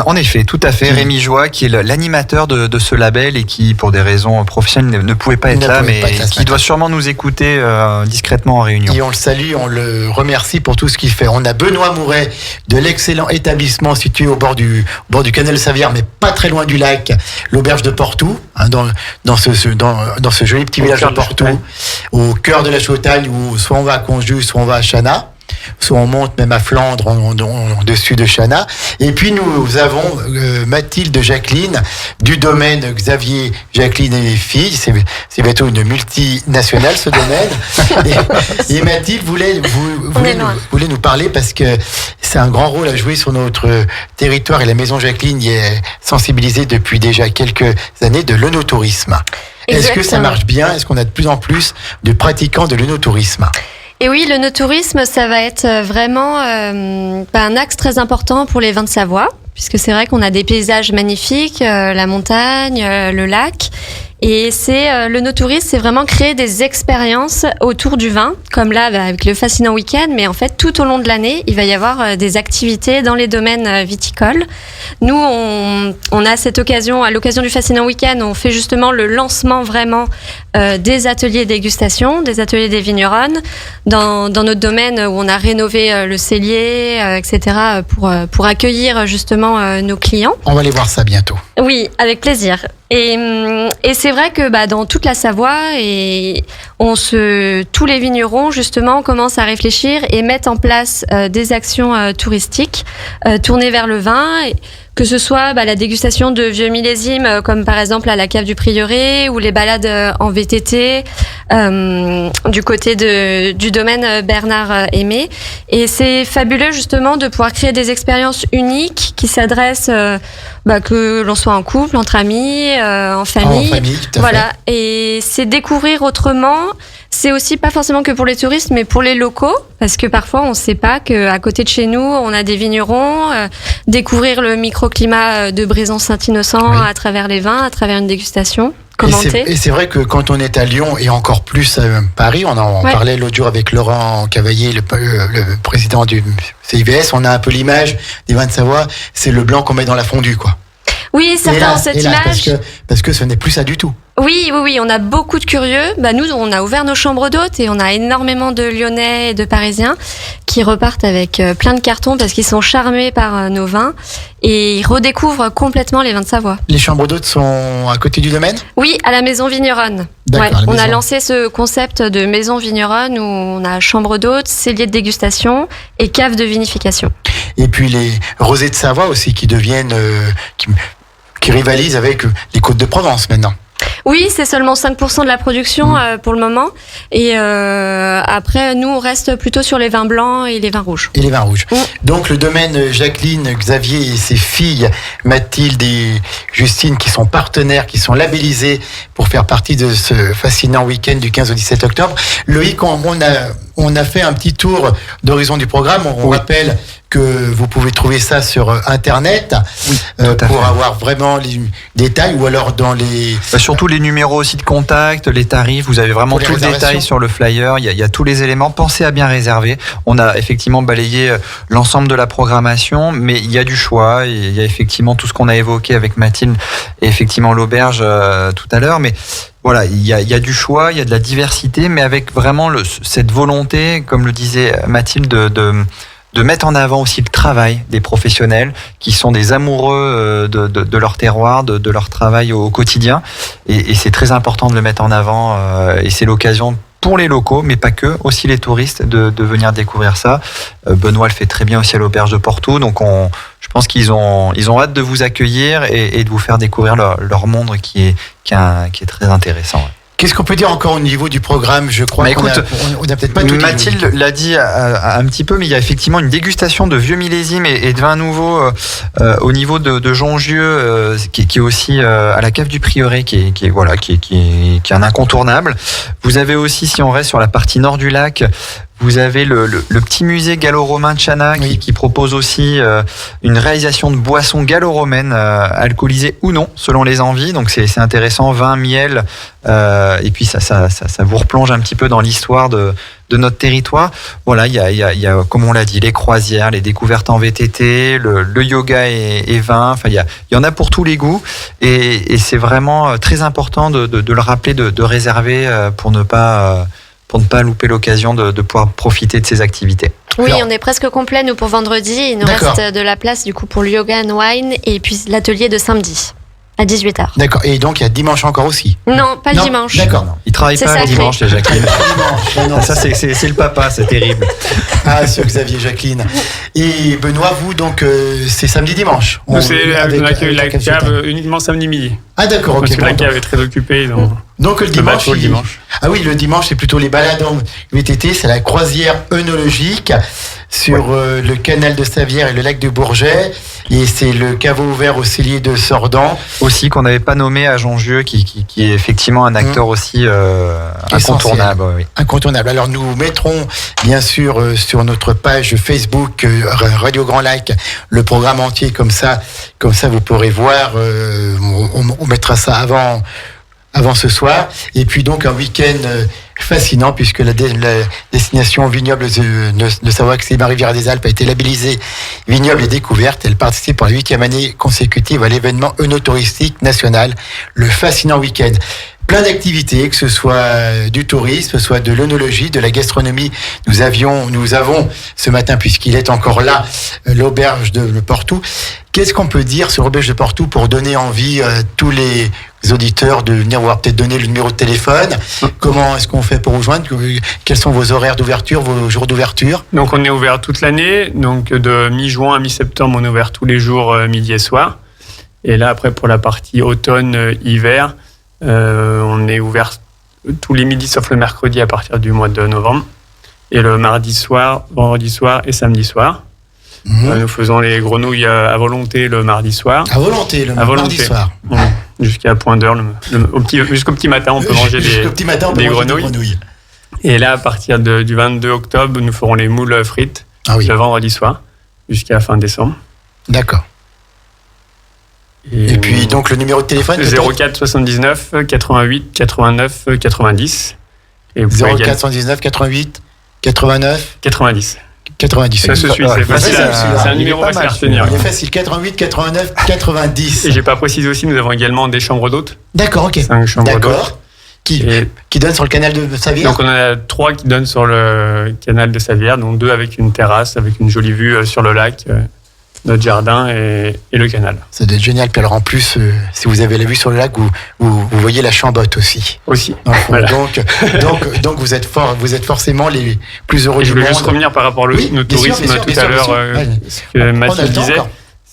[SPEAKER 4] En effet, tout à fait. Rémi Joie, qui est l'animateur de ce label et qui, pour des raisons professionnelles, ne pouvait pas être là, mais qui doit sûrement nous écouter discrètement en réunion.
[SPEAKER 3] Et on le salue, on le remercie pour tout ce qu'il fait. On a Benoît Mouret de l'excellent établissement situé au bord du canal Savière, mais pas très loin du lac, l'auberge de Portou, hein, dans ce joli petit village de Portou, au cœur de la Chautagne, où soit on va à Conjus, soit on va à Chana. Soit on monte même à Flandre en dessus de Chana. Et puis nous avons Mathilde Jacqueline du domaine Xavier Jacqueline et les filles. C'est bientôt une multinationale ce domaine. Et Mathilde voulait nous parler parce que c'est un grand rôle à jouer sur notre territoire et la maison Jacqueline y est sensibilisée depuis déjà quelques années de l'œnotourisme. Est-ce que ça marche bien? Est-ce qu'on a de plus en plus de pratiquants de l'œnotourisme?
[SPEAKER 5] Et oui, l'œnotourisme, ça va être vraiment un axe très important pour les vins de Savoie, puisque c'est vrai qu'on a des paysages magnifiques, la montagne, le lac. Et l'œnotourisme, c'est vraiment créer des expériences autour du vin, comme là avec le fascinant week-end, mais en fait tout au long de l'année, il va y avoir des activités dans les domaines viticoles. Nous, on a cette occasion, à l'occasion du fascinant week-end, on fait justement le lancement vraiment des ateliers dégustation, des ateliers des vigneronnes, dans notre domaine où on a rénové le cellier, etc., pour accueillir justement nos clients.
[SPEAKER 3] On va aller voir ça bientôt.
[SPEAKER 5] Oui, avec plaisir. Et c'est vrai que dans toute la Savoie, tous les vignerons justement commencent à réfléchir et mettent en place des actions touristiques tournées vers le vin. Que ce soit la dégustation de vieux millésimes, comme par exemple à la cave du Prieuré, ou les balades en VTT du côté du domaine Bernard Aimé. Et c'est fabuleux justement de pouvoir créer des expériences uniques qui s'adressent, que l'on soit en couple, entre amis, en famille.
[SPEAKER 3] En famille, tout à
[SPEAKER 5] voilà. Fait. Et c'est découvrir autrement. C'est aussi pas forcément que pour les touristes, mais pour les locaux, parce que parfois on ne sait pas qu'à côté de chez nous, on a des vignerons. Découvrir le microclimat de Brison-Saint-Innocent à travers les vins, à travers une dégustation. Commenter.
[SPEAKER 3] Et c'est vrai que quand on est à Lyon et encore plus à Paris, on en parlait l'autre jour avec Laurent Cavaillé, le président du CIVS, on a un peu l'image des vins de Savoie, c'est le blanc qu'on met dans la fondue, quoi.
[SPEAKER 5] Oui, certains ont cette image.
[SPEAKER 3] Parce que ce n'est plus ça du tout.
[SPEAKER 5] Oui, on a beaucoup de curieux. Nous, on a ouvert nos chambres d'hôtes et on a énormément de Lyonnais et de Parisiens qui repartent avec plein de cartons parce qu'ils sont charmés par nos vins et ils redécouvrent complètement les vins de Savoie.
[SPEAKER 3] Les chambres d'hôtes sont à côté du domaine ?
[SPEAKER 5] Oui, à la maison vigneronne.
[SPEAKER 3] D'accord,
[SPEAKER 5] on a lancé ce concept de maison vigneronne où on a chambre d'hôtes, cellier de dégustation et cave de vinification.
[SPEAKER 3] Et puis les rosés de Savoie aussi qui deviennent... qui rivalise avec les Côtes de Provence maintenant.
[SPEAKER 5] Oui, c'est seulement 5% de la production pour le moment. Et après, nous, on reste plutôt sur les vins blancs et les vins rouges.
[SPEAKER 3] Et les vins rouges. Donc, le domaine Jacqueline, Xavier et ses filles, Mathilde et Justine, qui sont partenaires, qui sont labellisés pour faire partie de ce fascinant week-end du 15 au 17 octobre. Loïc, on a fait un petit tour d'horizon du programme. On rappelle que vous pouvez trouver ça sur Internet pour avoir vraiment les détails ou alors dans les...
[SPEAKER 4] surtout les numéros aussi de contact, les tarifs, vous avez vraiment tout le détail sur le flyer, il y a tous les éléments. Pensez à bien réserver. On a effectivement balayé l'ensemble de la programmation, mais il y a du choix, il y a effectivement tout ce qu'on a évoqué avec Mathilde et effectivement l'auberge tout à l'heure, mais voilà, il y a du choix, il y a de la diversité, mais avec vraiment cette volonté, comme le disait Mathilde, de mettre en avant aussi le travail des professionnels qui sont des amoureux de leur terroir, de leur travail au quotidien. Et c'est très important de le mettre en avant. Et c'est l'occasion pour les locaux, mais pas que, aussi les touristes, de venir découvrir ça. Benoît le fait très bien aussi à l'auberge de Portou. Donc je pense qu'ils ont hâte de vous accueillir et de vous faire découvrir leur monde qui est très intéressant. Ouais.
[SPEAKER 3] Qu'est-ce qu'on peut dire encore au niveau du programme ? Je crois qu'on a peut-être pas tout dit.
[SPEAKER 4] Mathilde l'a dit un petit peu, mais il y a effectivement une dégustation de vieux millésimes et de vins nouveaux au niveau de Jongieu, qui est aussi à la cave du Prieuré, qui est un incontournable. Vous avez aussi, si on reste sur la partie nord du lac, vous avez le petit musée gallo-romain de Chana qui propose aussi une réalisation de boissons gallo-romaines, alcoolisées ou non, selon les envies. Donc c'est intéressant, vin, miel, et puis ça vous replonge un petit peu dans l'histoire de notre territoire. Voilà, il y a, comme on l'a dit, les croisières, les découvertes en VTT, le yoga et vin. Enfin, il y en a pour tous les goûts, et c'est vraiment très important de le rappeler, de réserver pour ne pas louper l'occasion de pouvoir profiter de ces activités.
[SPEAKER 5] Oui, on est presque complet, nous, pour vendredi. Il nous reste de la place, du coup, pour le yoga and wine et puis l'atelier de samedi à 18h.
[SPEAKER 3] D'accord. Et donc, il y a dimanche encore aussi ?
[SPEAKER 5] Non, pas le dimanche.
[SPEAKER 3] D'accord.
[SPEAKER 4] Il travaille pas le dimanche, les Jacqueline. Ça, c'est le papa, c'est terrible.
[SPEAKER 3] Ah, sur Xavier, Jacqueline. Et Benoît, vous, donc, c'est samedi-dimanche ?
[SPEAKER 6] Nous, c'est la cave uniquement samedi midi.
[SPEAKER 3] Ah, d'accord, ok.
[SPEAKER 6] Parce que la cave est très occupée.
[SPEAKER 3] Donc le dimanche, Ah oui, le dimanche, c'est plutôt les balades en VTT, c'est la croisière œnologique sur le canal de Savière et le lac de Bourget, et c'est le caveau ouvert au cellier de Sordan.
[SPEAKER 4] Aussi, qu'on n'avait pas nommé à Jongieu, qui est effectivement un acteur aussi incontournable. Oui.
[SPEAKER 3] Incontournable. Alors nous mettrons bien sûr sur notre page Facebook Radio Grand Lac le programme entier, comme ça vous pourrez voir, on mettra ça avant ce soir, et puis donc un week-end fascinant, puisque la destination vignoble de Savoie-Marie-Rivière-des-Alpes a été labellisée vignoble et découverte. Elle participe pour la 8e année consécutive à l'événement œnotouristique national, le fascinant week-end. Plein d'activités, que ce soit du tourisme, que ce soit de l'œnologie, de la gastronomie. Nous avons ce matin, puisqu'il est encore là, l'auberge de Portou. Qu'est-ce qu'on peut dire sur l'auberge de Portou pour donner envie à tous les auditeurs de venir voir, peut-être donner le numéro de téléphone? Comment est-ce qu'on fait pour vous joindre? Quels sont vos horaires d'ouverture, vos jours d'ouverture?
[SPEAKER 6] Donc on est ouvert toute l'année, donc de mi-juin à mi-septembre, on est ouvert tous les jours, midi et soir. Et là après pour la partie automne-hiver, on est ouvert tous les midis sauf le mercredi à partir du mois de novembre. Et le mardi soir, vendredi soir et samedi soir. Nous faisons les grenouilles à volonté le mardi soir.
[SPEAKER 3] À volonté, mardi soir.
[SPEAKER 6] Jusqu'à point d'heure, jusqu'au petit matin, on peut manger des grenouilles. Et là, à partir du 22 octobre, nous ferons les moules frites le vendredi soir, jusqu'à fin décembre.
[SPEAKER 3] D'accord. Et puis, donc, le numéro de téléphone
[SPEAKER 6] 04 79 88 89 90.
[SPEAKER 3] Et 04 79 88 89
[SPEAKER 6] 90.
[SPEAKER 3] 90.
[SPEAKER 6] Ça se suit, c'est facile. C'est un numéro facile à retenir.
[SPEAKER 3] Il est facile, 88 89 90.
[SPEAKER 6] Et j'ai pas précisé aussi, nous avons également des chambres d'hôtes.
[SPEAKER 3] D'accord, ok.
[SPEAKER 6] 5 chambres d'hôtes.
[SPEAKER 3] Qui donnent sur le canal de Savière.
[SPEAKER 6] Donc on en a 3 qui donnent sur le canal de Savière, donc 2 avec une terrasse, avec une jolie vue sur le lac, notre jardin et le canal.
[SPEAKER 3] Ça doit être génial. Puis alors en plus, si vous avez la vue sur le lac, vous voyez la Chambotte aussi.
[SPEAKER 6] Voilà.
[SPEAKER 3] Donc vous êtes forcément les plus heureux du monde.
[SPEAKER 6] Je voulais juste revenir par rapport au tourisme tout à l'heure, ce que Mathilde disait.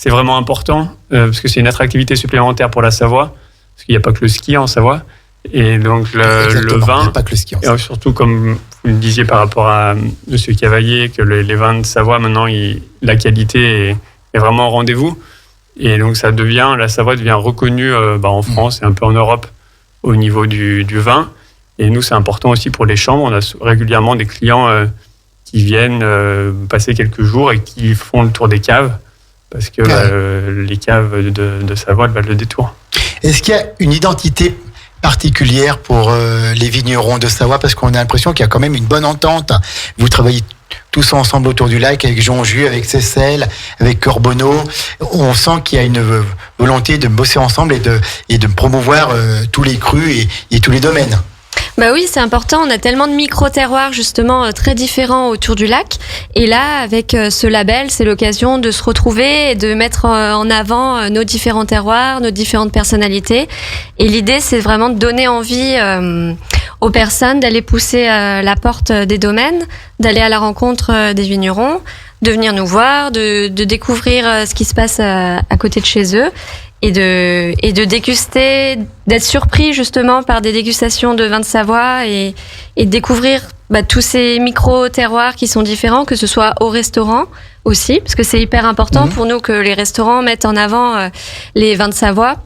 [SPEAKER 6] c'est vraiment important parce que c'est une attractivité supplémentaire pour la Savoie, parce qu'il n'y a pas que le ski en Savoie. Et donc le vin,
[SPEAKER 3] pas que le ski,
[SPEAKER 6] et surtout comme vous le disiez par rapport à M. Cavalier, que les vins de Savoie, maintenant, la qualité est vraiment au rendez-vous. Et donc la Savoie devient reconnue en France et un peu en Europe au niveau du vin. Et nous, c'est important aussi pour les chambres. On a régulièrement des clients qui viennent passer quelques jours et qui font le tour des caves, parce que les caves de Savoie valent le détour.
[SPEAKER 3] Est-ce qu'il y a une identité particulière pour les vignerons de Savoie, parce qu'on a l'impression qu'il y a quand même une bonne entente. Vous travaillez tous ensemble autour du lac, avec Jonju, avec Seyssel, avec Corbonneau. On sent qu'il y a une volonté de bosser ensemble et de promouvoir tous les crus et tous les domaines.
[SPEAKER 5] Bah oui, c'est important. On a tellement de micro-terroirs justement très différents autour du lac. Et là, avec ce label, c'est l'occasion de se retrouver et de mettre en avant nos différents terroirs, nos différentes personnalités. Et l'idée, c'est vraiment de donner envie aux personnes d'aller pousser la porte des domaines, d'aller à la rencontre des vignerons, de venir nous voir, de découvrir ce qui se passe à côté de chez eux. Et de déguster, d'être surpris justement par des dégustations de vins de Savoie et de découvrir tous ces micro-terroirs qui sont différents, que ce soit au restaurant aussi, parce que c'est hyper important pour nous que les restaurants mettent en avant les vins de Savoie.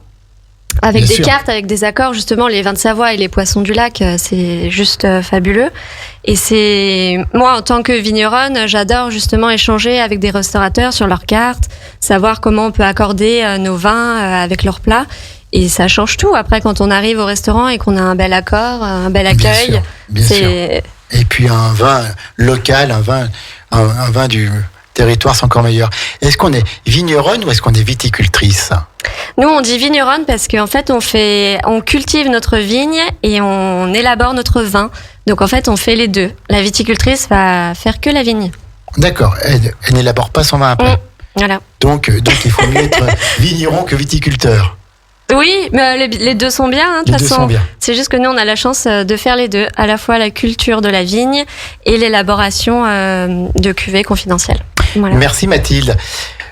[SPEAKER 5] Avec
[SPEAKER 3] Bien
[SPEAKER 5] des
[SPEAKER 3] sûr.
[SPEAKER 5] cartes, avec des accords, justement, les vins de Savoie et les poissons du lac, c'est juste fabuleux. Et c'est, moi, en tant que vigneronne, j'adore justement échanger avec des restaurateurs sur leurs cartes, savoir comment on peut accorder nos vins avec leurs plats. Et ça change tout. Après, quand on arrive au restaurant et qu'on a un bel accord, un bel accueil,
[SPEAKER 3] Bien sûr. Et puis un vin local, un vin du territoire, c'est encore meilleur. Est-ce qu'on est vigneronne ou est-ce qu'on est viticultrice ?
[SPEAKER 5] Nous, on dit vigneronne parce qu'en fait, on cultive notre vigne et on élabore notre vin. Donc, en fait, on fait les deux. La viticultrice va faire que la vigne.
[SPEAKER 3] D'accord. Elle n'élabore pas son vin après.
[SPEAKER 5] Voilà.
[SPEAKER 3] Donc, il faut mieux être vigneron que viticulteur.
[SPEAKER 5] Oui, mais les deux sont bien. De toute façon, c'est juste que nous, on a la chance de faire les deux. À la fois la culture de la vigne et l'élaboration de cuvées confidentielles. Voilà.
[SPEAKER 3] Merci Mathilde.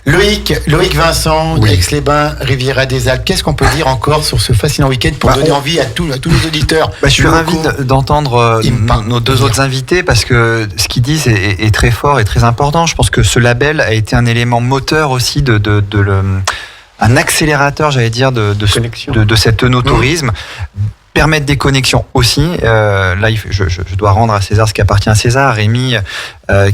[SPEAKER 3] Loïc Vincent,
[SPEAKER 4] Oui.
[SPEAKER 3] Aix-les-Bains, Riviera des Alpes. Qu'est-ce qu'on peut dire encore sur ce fascinant week-end pour donner envie à tous nos auditeurs?
[SPEAKER 4] Je suis ravi d'entendre nos deux autres invités, parce que ce qu'ils disent est très fort et très important. Je pense que ce label a été un élément moteur aussi un accélérateur, j'allais dire, de cet œnotourisme. Permettre des connexions aussi. Là, je dois rendre à César ce qui appartient à César. Rémi,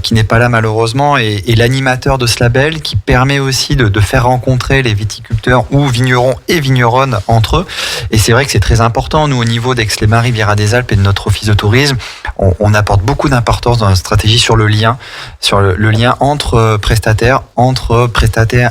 [SPEAKER 4] qui n'est pas là malheureusement, est l'animateur de ce label, qui permet aussi de faire rencontrer les viticulteurs ou vignerons et vigneronnes entre eux. Et c'est vrai que c'est très important. Nous, au niveau d'Aix-les-Bains, Riviera des Alpes et de notre office de tourisme, on apporte beaucoup d'importance dans la stratégie sur le lien entre prestataires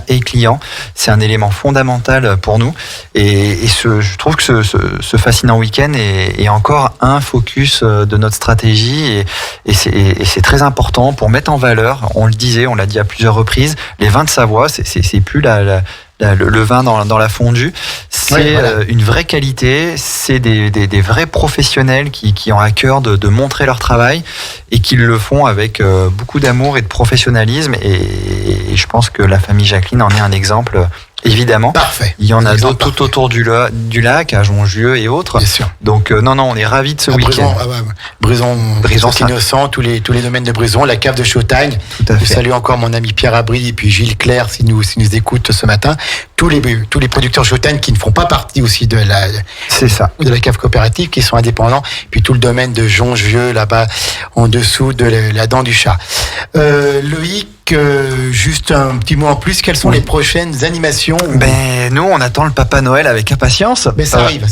[SPEAKER 4] et clients. C'est un élément fondamental pour nous. Et je trouve que ce fascinant week-end est encore un focus de notre stratégie, et c'est très important pour mettre en valeur, on le disait, on l'a dit à plusieurs reprises, les vins de Savoie, c'est plus le vin dans la fondue, c'est une vraie qualité, c'est des vrais professionnels qui ont à cœur de montrer leur travail et qui le font avec beaucoup d'amour et de professionnalisme, et je pense que la famille Jacqueline en est un exemple. Évidemment.
[SPEAKER 3] Parfait.
[SPEAKER 4] Il y en a d'autres tout autour du lac, à Jongieu et autres.
[SPEAKER 3] Bien sûr.
[SPEAKER 4] Donc, non, on est ravis de ce week-end.
[SPEAKER 3] Brison Innocent, tous les domaines de Brison, la cave de Chautagne.
[SPEAKER 4] Tout à fait.
[SPEAKER 3] Je salue encore mon ami Pierre Abri et puis Gilles Claire, s'ils nous écoutent ce matin. Tous les producteurs Chautagne qui ne font pas partie aussi de la cave coopérative, qui sont indépendants. Puis tout le domaine de Jongieu, là-bas, en dessous de la dent du chat. Loïc, juste un petit mot en plus, quelles sont les prochaines animations?
[SPEAKER 4] Nous, on attend le Papa Noël avec impatience.
[SPEAKER 3] Mais ça arrive.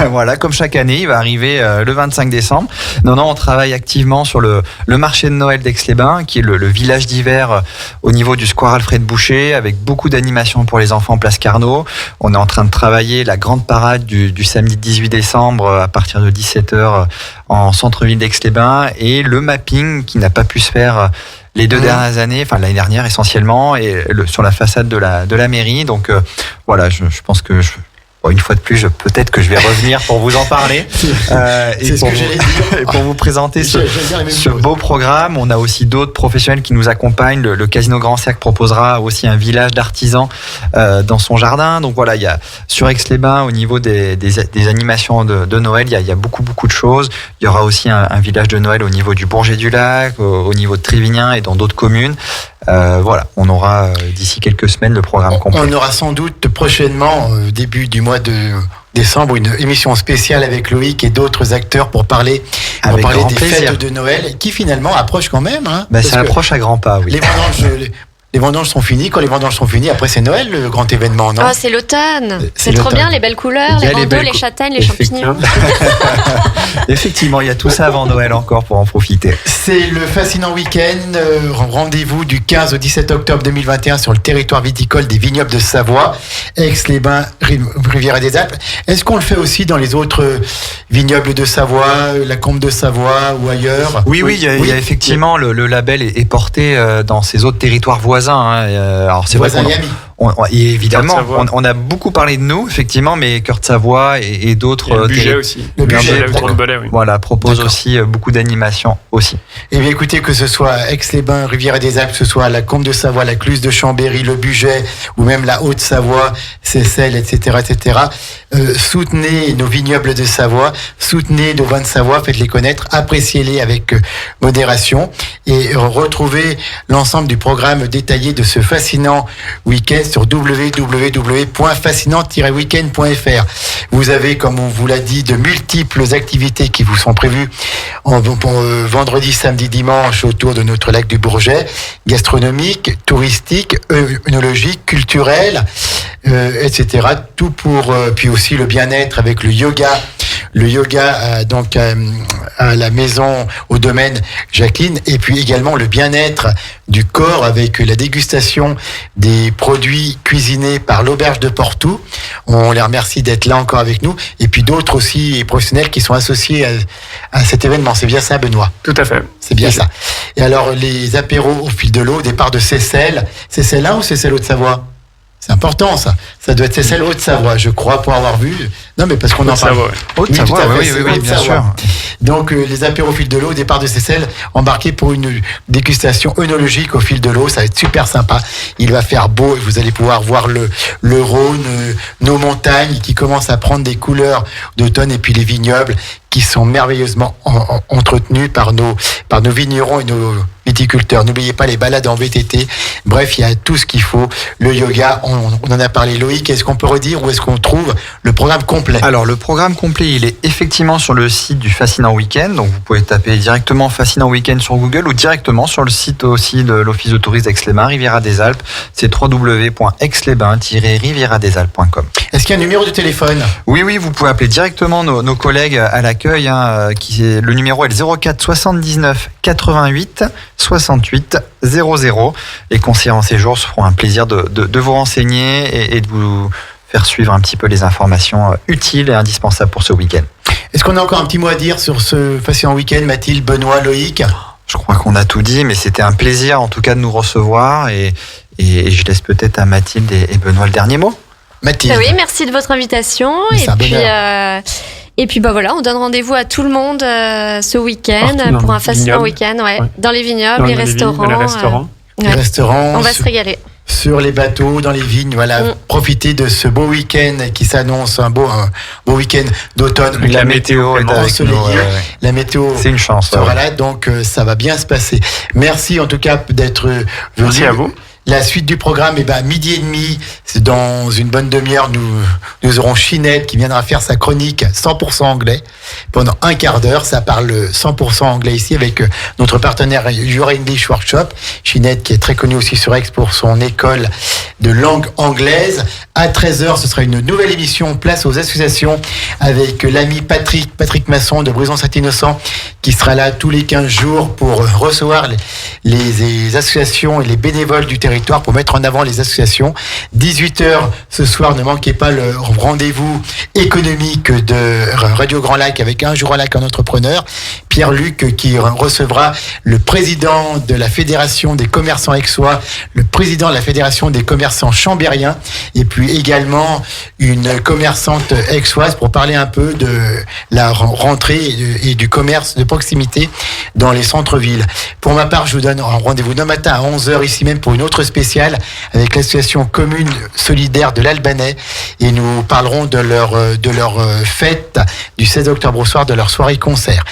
[SPEAKER 4] Voilà, comme chaque année, il va arriver le 25 décembre. Non, on travaille activement sur le marché de Noël d'Aix-les-Bains, qui est le village d'hiver au niveau du square Alfred Boucher, avec beaucoup d'animations pour les enfants place Carnot. On est en train de travailler la grande parade du samedi 18 décembre à partir de 17h en centre-ville d'Aix-les-Bains, et le mapping qui n'a pas pu se faire les 2 dernières années, enfin l'année dernière essentiellement, et sur la façade de la mairie. Donc voilà, je pense que Bon, une fois de plus, peut-être que je vais revenir pour vous en parler et pour vous présenter ce beau programme. On a aussi d'autres professionnels qui nous accompagnent. Le Casino Grand Cercle proposera aussi un village d'artisans dans son jardin. Donc voilà, il y a sur Aix-les-Bains, au niveau des animations de Noël, il y a beaucoup de choses. Il y aura aussi un village de Noël au niveau du Bourget-du-Lac, au niveau de Trévignin et dans d'autres communes. Voilà, on aura d'ici quelques semaines le programme complet.
[SPEAKER 3] On aura sans doute prochainement, début du mois de décembre, une émission spéciale avec Loïc et d'autres acteurs pour parler des fêtes de Noël qui finalement approchent quand même. Hein,
[SPEAKER 4] ça approche à grands pas, oui.
[SPEAKER 3] Les vendanges sont finies. Quand les vendanges sont finies, après c'est Noël, le grand événement, non ?
[SPEAKER 5] C'est l'automne. C'est trop bien, les belles couleurs, les bandeaux, les châtaignes, les champignons.
[SPEAKER 4] Effectivement, il y a tout ça avant Noël encore pour en profiter.
[SPEAKER 3] C'est le fascinant week-end. Rendez-vous du 15 au 17 octobre 2021 sur le territoire viticole des vignobles de Savoie, Aix-les-Bains, Riviera des Alpes. Est-ce qu'on le fait aussi dans les autres vignobles de Savoie, la Combe de Savoie ou ailleurs ?
[SPEAKER 4] Oui, il y a effectivement le label est porté dans ces autres territoires voisins. Alors c'est vrai évidemment, on a beaucoup parlé de nous, effectivement, mais Cœur de Savoie et d'autres.
[SPEAKER 6] Le budget aussi.
[SPEAKER 3] Le budget
[SPEAKER 4] voilà, propose aussi beaucoup d'animations aussi.
[SPEAKER 3] Et bien écoutez, que ce soit Aix-les-Bains, Riviera des Alpes, que ce soit la Combe de Savoie, la Cluse de Chambéry, le Budget, ou même la Haute-Savoie, Seyssel, etc., soutenez nos vignobles de Savoie, soutenez nos vins de Savoie, faites-les connaître, appréciez-les avec modération et retrouvez l'ensemble du programme détaillé de ce fascinant week-end sur www.fascinant-weekend.fr. Vous avez, comme on vous l'a dit, de multiples activités qui vous sont prévues vendredi, samedi, dimanche autour de notre lac du Bourget, gastronomique, touristique, œnologique, culturel, etc. Tout pour puis aussi le bien-être avec le yoga. Le yoga donc à la maison au domaine Jacqueline, et puis également le bien-être du corps avec la dégustation des produits cuisinés par l'Auberge de Portou. On les remercie d'être là encore avec nous, et puis d'autres aussi professionnels qui sont associés à cet événement. C'est bien ça, Benoît ?
[SPEAKER 6] Tout à fait.
[SPEAKER 3] C'est bien ça. Et alors les apéros au fil de l'eau, au départ de Seyssel. Seyssel 1 ou Seyssel Haute-Savoie ? C'est important, ça. Ça doit être Seyssel Haute-Savoie, je crois, pour avoir vu. Non, mais parce qu'on en parle.
[SPEAKER 4] Haute-Savoie, oui, bien sûr.
[SPEAKER 3] Donc, les apéros au fil de l'eau, au départ de Seyssel, embarqués pour une dégustation œnologique au fil de l'eau. Ça va être super sympa. Il va faire beau et vous allez pouvoir voir le Rhône, nos montagnes qui commencent à prendre des couleurs d'automne, et puis les vignobles qui sont merveilleusement entretenus par nos vignerons et nos viticulteurs. N'oubliez pas les balades en VTT. Bref, il y a tout ce qu'il faut. Le yoga, on en a parlé. Loïc, est-ce qu'on peut redire où est-ce qu'on trouve le programme complet ?
[SPEAKER 4] Alors, le programme complet, il est effectivement sur le site du Fascinant Week-end. Donc, vous pouvez taper directement Fascinant Week-end sur Google ou directement sur le site aussi de l'Office de tourisme d'Aix-les-Bains, Riviera des Alpes. C'est www.aix-les-bains-riviera-des-alpes.com.
[SPEAKER 3] Est-ce qu'il y a un numéro de téléphone ?
[SPEAKER 4] Oui, vous pouvez appeler directement nos collègues à l'accueil. Le numéro est le 04 79 88 68 00. Les conseillers en séjour se feront un plaisir de vous renseigner et de vous faire suivre un petit peu les informations utiles et indispensables pour ce week-end.
[SPEAKER 3] Est-ce qu'on a encore un petit mot à dire sur ce fascinant week-end, Mathilde, Benoît, Loïc ?
[SPEAKER 4] Je crois qu'on a tout dit, mais c'était un plaisir en tout cas de nous recevoir, et je laisse peut-être à Mathilde et Benoît le dernier mot.
[SPEAKER 3] Mathilde.
[SPEAKER 5] Oui, merci de votre invitation. Et puis voilà, on donne rendez-vous à tout le monde ce week-end pour un fascinant week-end, dans les vignobles, les restaurants.
[SPEAKER 3] Les restaurants.
[SPEAKER 5] On va se régaler.
[SPEAKER 3] Sur les bateaux, dans les vignes, voilà, profitez de ce beau week-end qui s'annonce, un beau week-end d'automne.
[SPEAKER 4] La météo est ensoleillée.
[SPEAKER 3] La météo,
[SPEAKER 4] c'est une chance.
[SPEAKER 3] Voilà, donc ça va bien se passer. Merci en tout cas d'être venu.
[SPEAKER 6] Merci à vous.
[SPEAKER 3] La suite du programme, 12h30, c'est dans une bonne demi-heure, nous aurons Ginette qui viendra faire sa chronique 100% anglais pendant un quart d'heure. Ça parle 100% anglais ici avec notre partenaire Your English Workshop. Ginette qui est très connue aussi sur Aix pour son école de langue anglaise. À 13h, ce sera une nouvelle émission Place aux associations avec l'ami Patrick Masson de Bruison-Saint-Innocent qui sera là tous les 15 jours pour recevoir les associations et les bénévoles du territoire pour mettre en avant les associations. 18h ce soir, ne manquez pas le rendez-vous économique de Radio Grand Lac avec un jour à lac, un entrepreneur. Puis Pierre-Luc, qui recevra le président de la Fédération des commerçants aixois, le président de la Fédération des commerçants chambériens, et puis également une commerçante aixoise pour parler un peu de la rentrée et du commerce de proximité dans les centres-villes. Pour ma part, je vous donne un rendez-vous demain matin à 11h ici même pour une autre spéciale avec l'association commune solidaire de l'Albanais, et nous parlerons de leur fête du 16 octobre au soir, de leur soirée concert.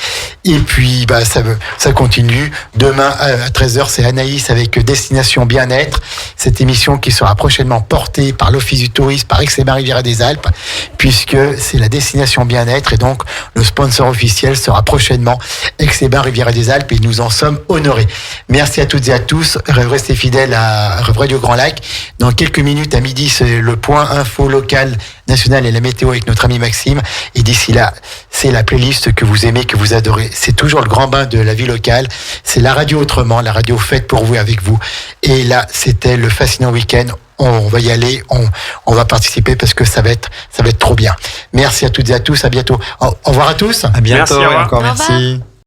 [SPEAKER 3] Et puis ça continue. Demain à 13h, c'est Anaïs avec Destination Bien-être, cette émission qui sera prochainement portée par l'Office du tourisme, par Aix-les-Bains Riviera des Alpes, puisque c'est la Destination Bien-être, et donc le sponsor officiel sera prochainement Aix-les-Bains Riviera des Alpes, et nous en sommes honorés. Merci à toutes et à tous. Restez fidèles à Radio Grand Lac. Dans quelques minutes, à midi, c'est le point info local, national et la météo avec notre ami Maxime. Et d'ici là, c'est la playlist que vous aimez, que vous adorez. C'est toujours le grand bain de la vie locale. C'est la radio autrement, la radio faite pour vous, avec vous. Et là, c'était le fascinant week-end. On va y aller, on va participer parce que ça va être trop bien. Merci à toutes et à tous. À bientôt. Au revoir à tous.
[SPEAKER 4] À bientôt.
[SPEAKER 6] Merci,
[SPEAKER 4] encore merci.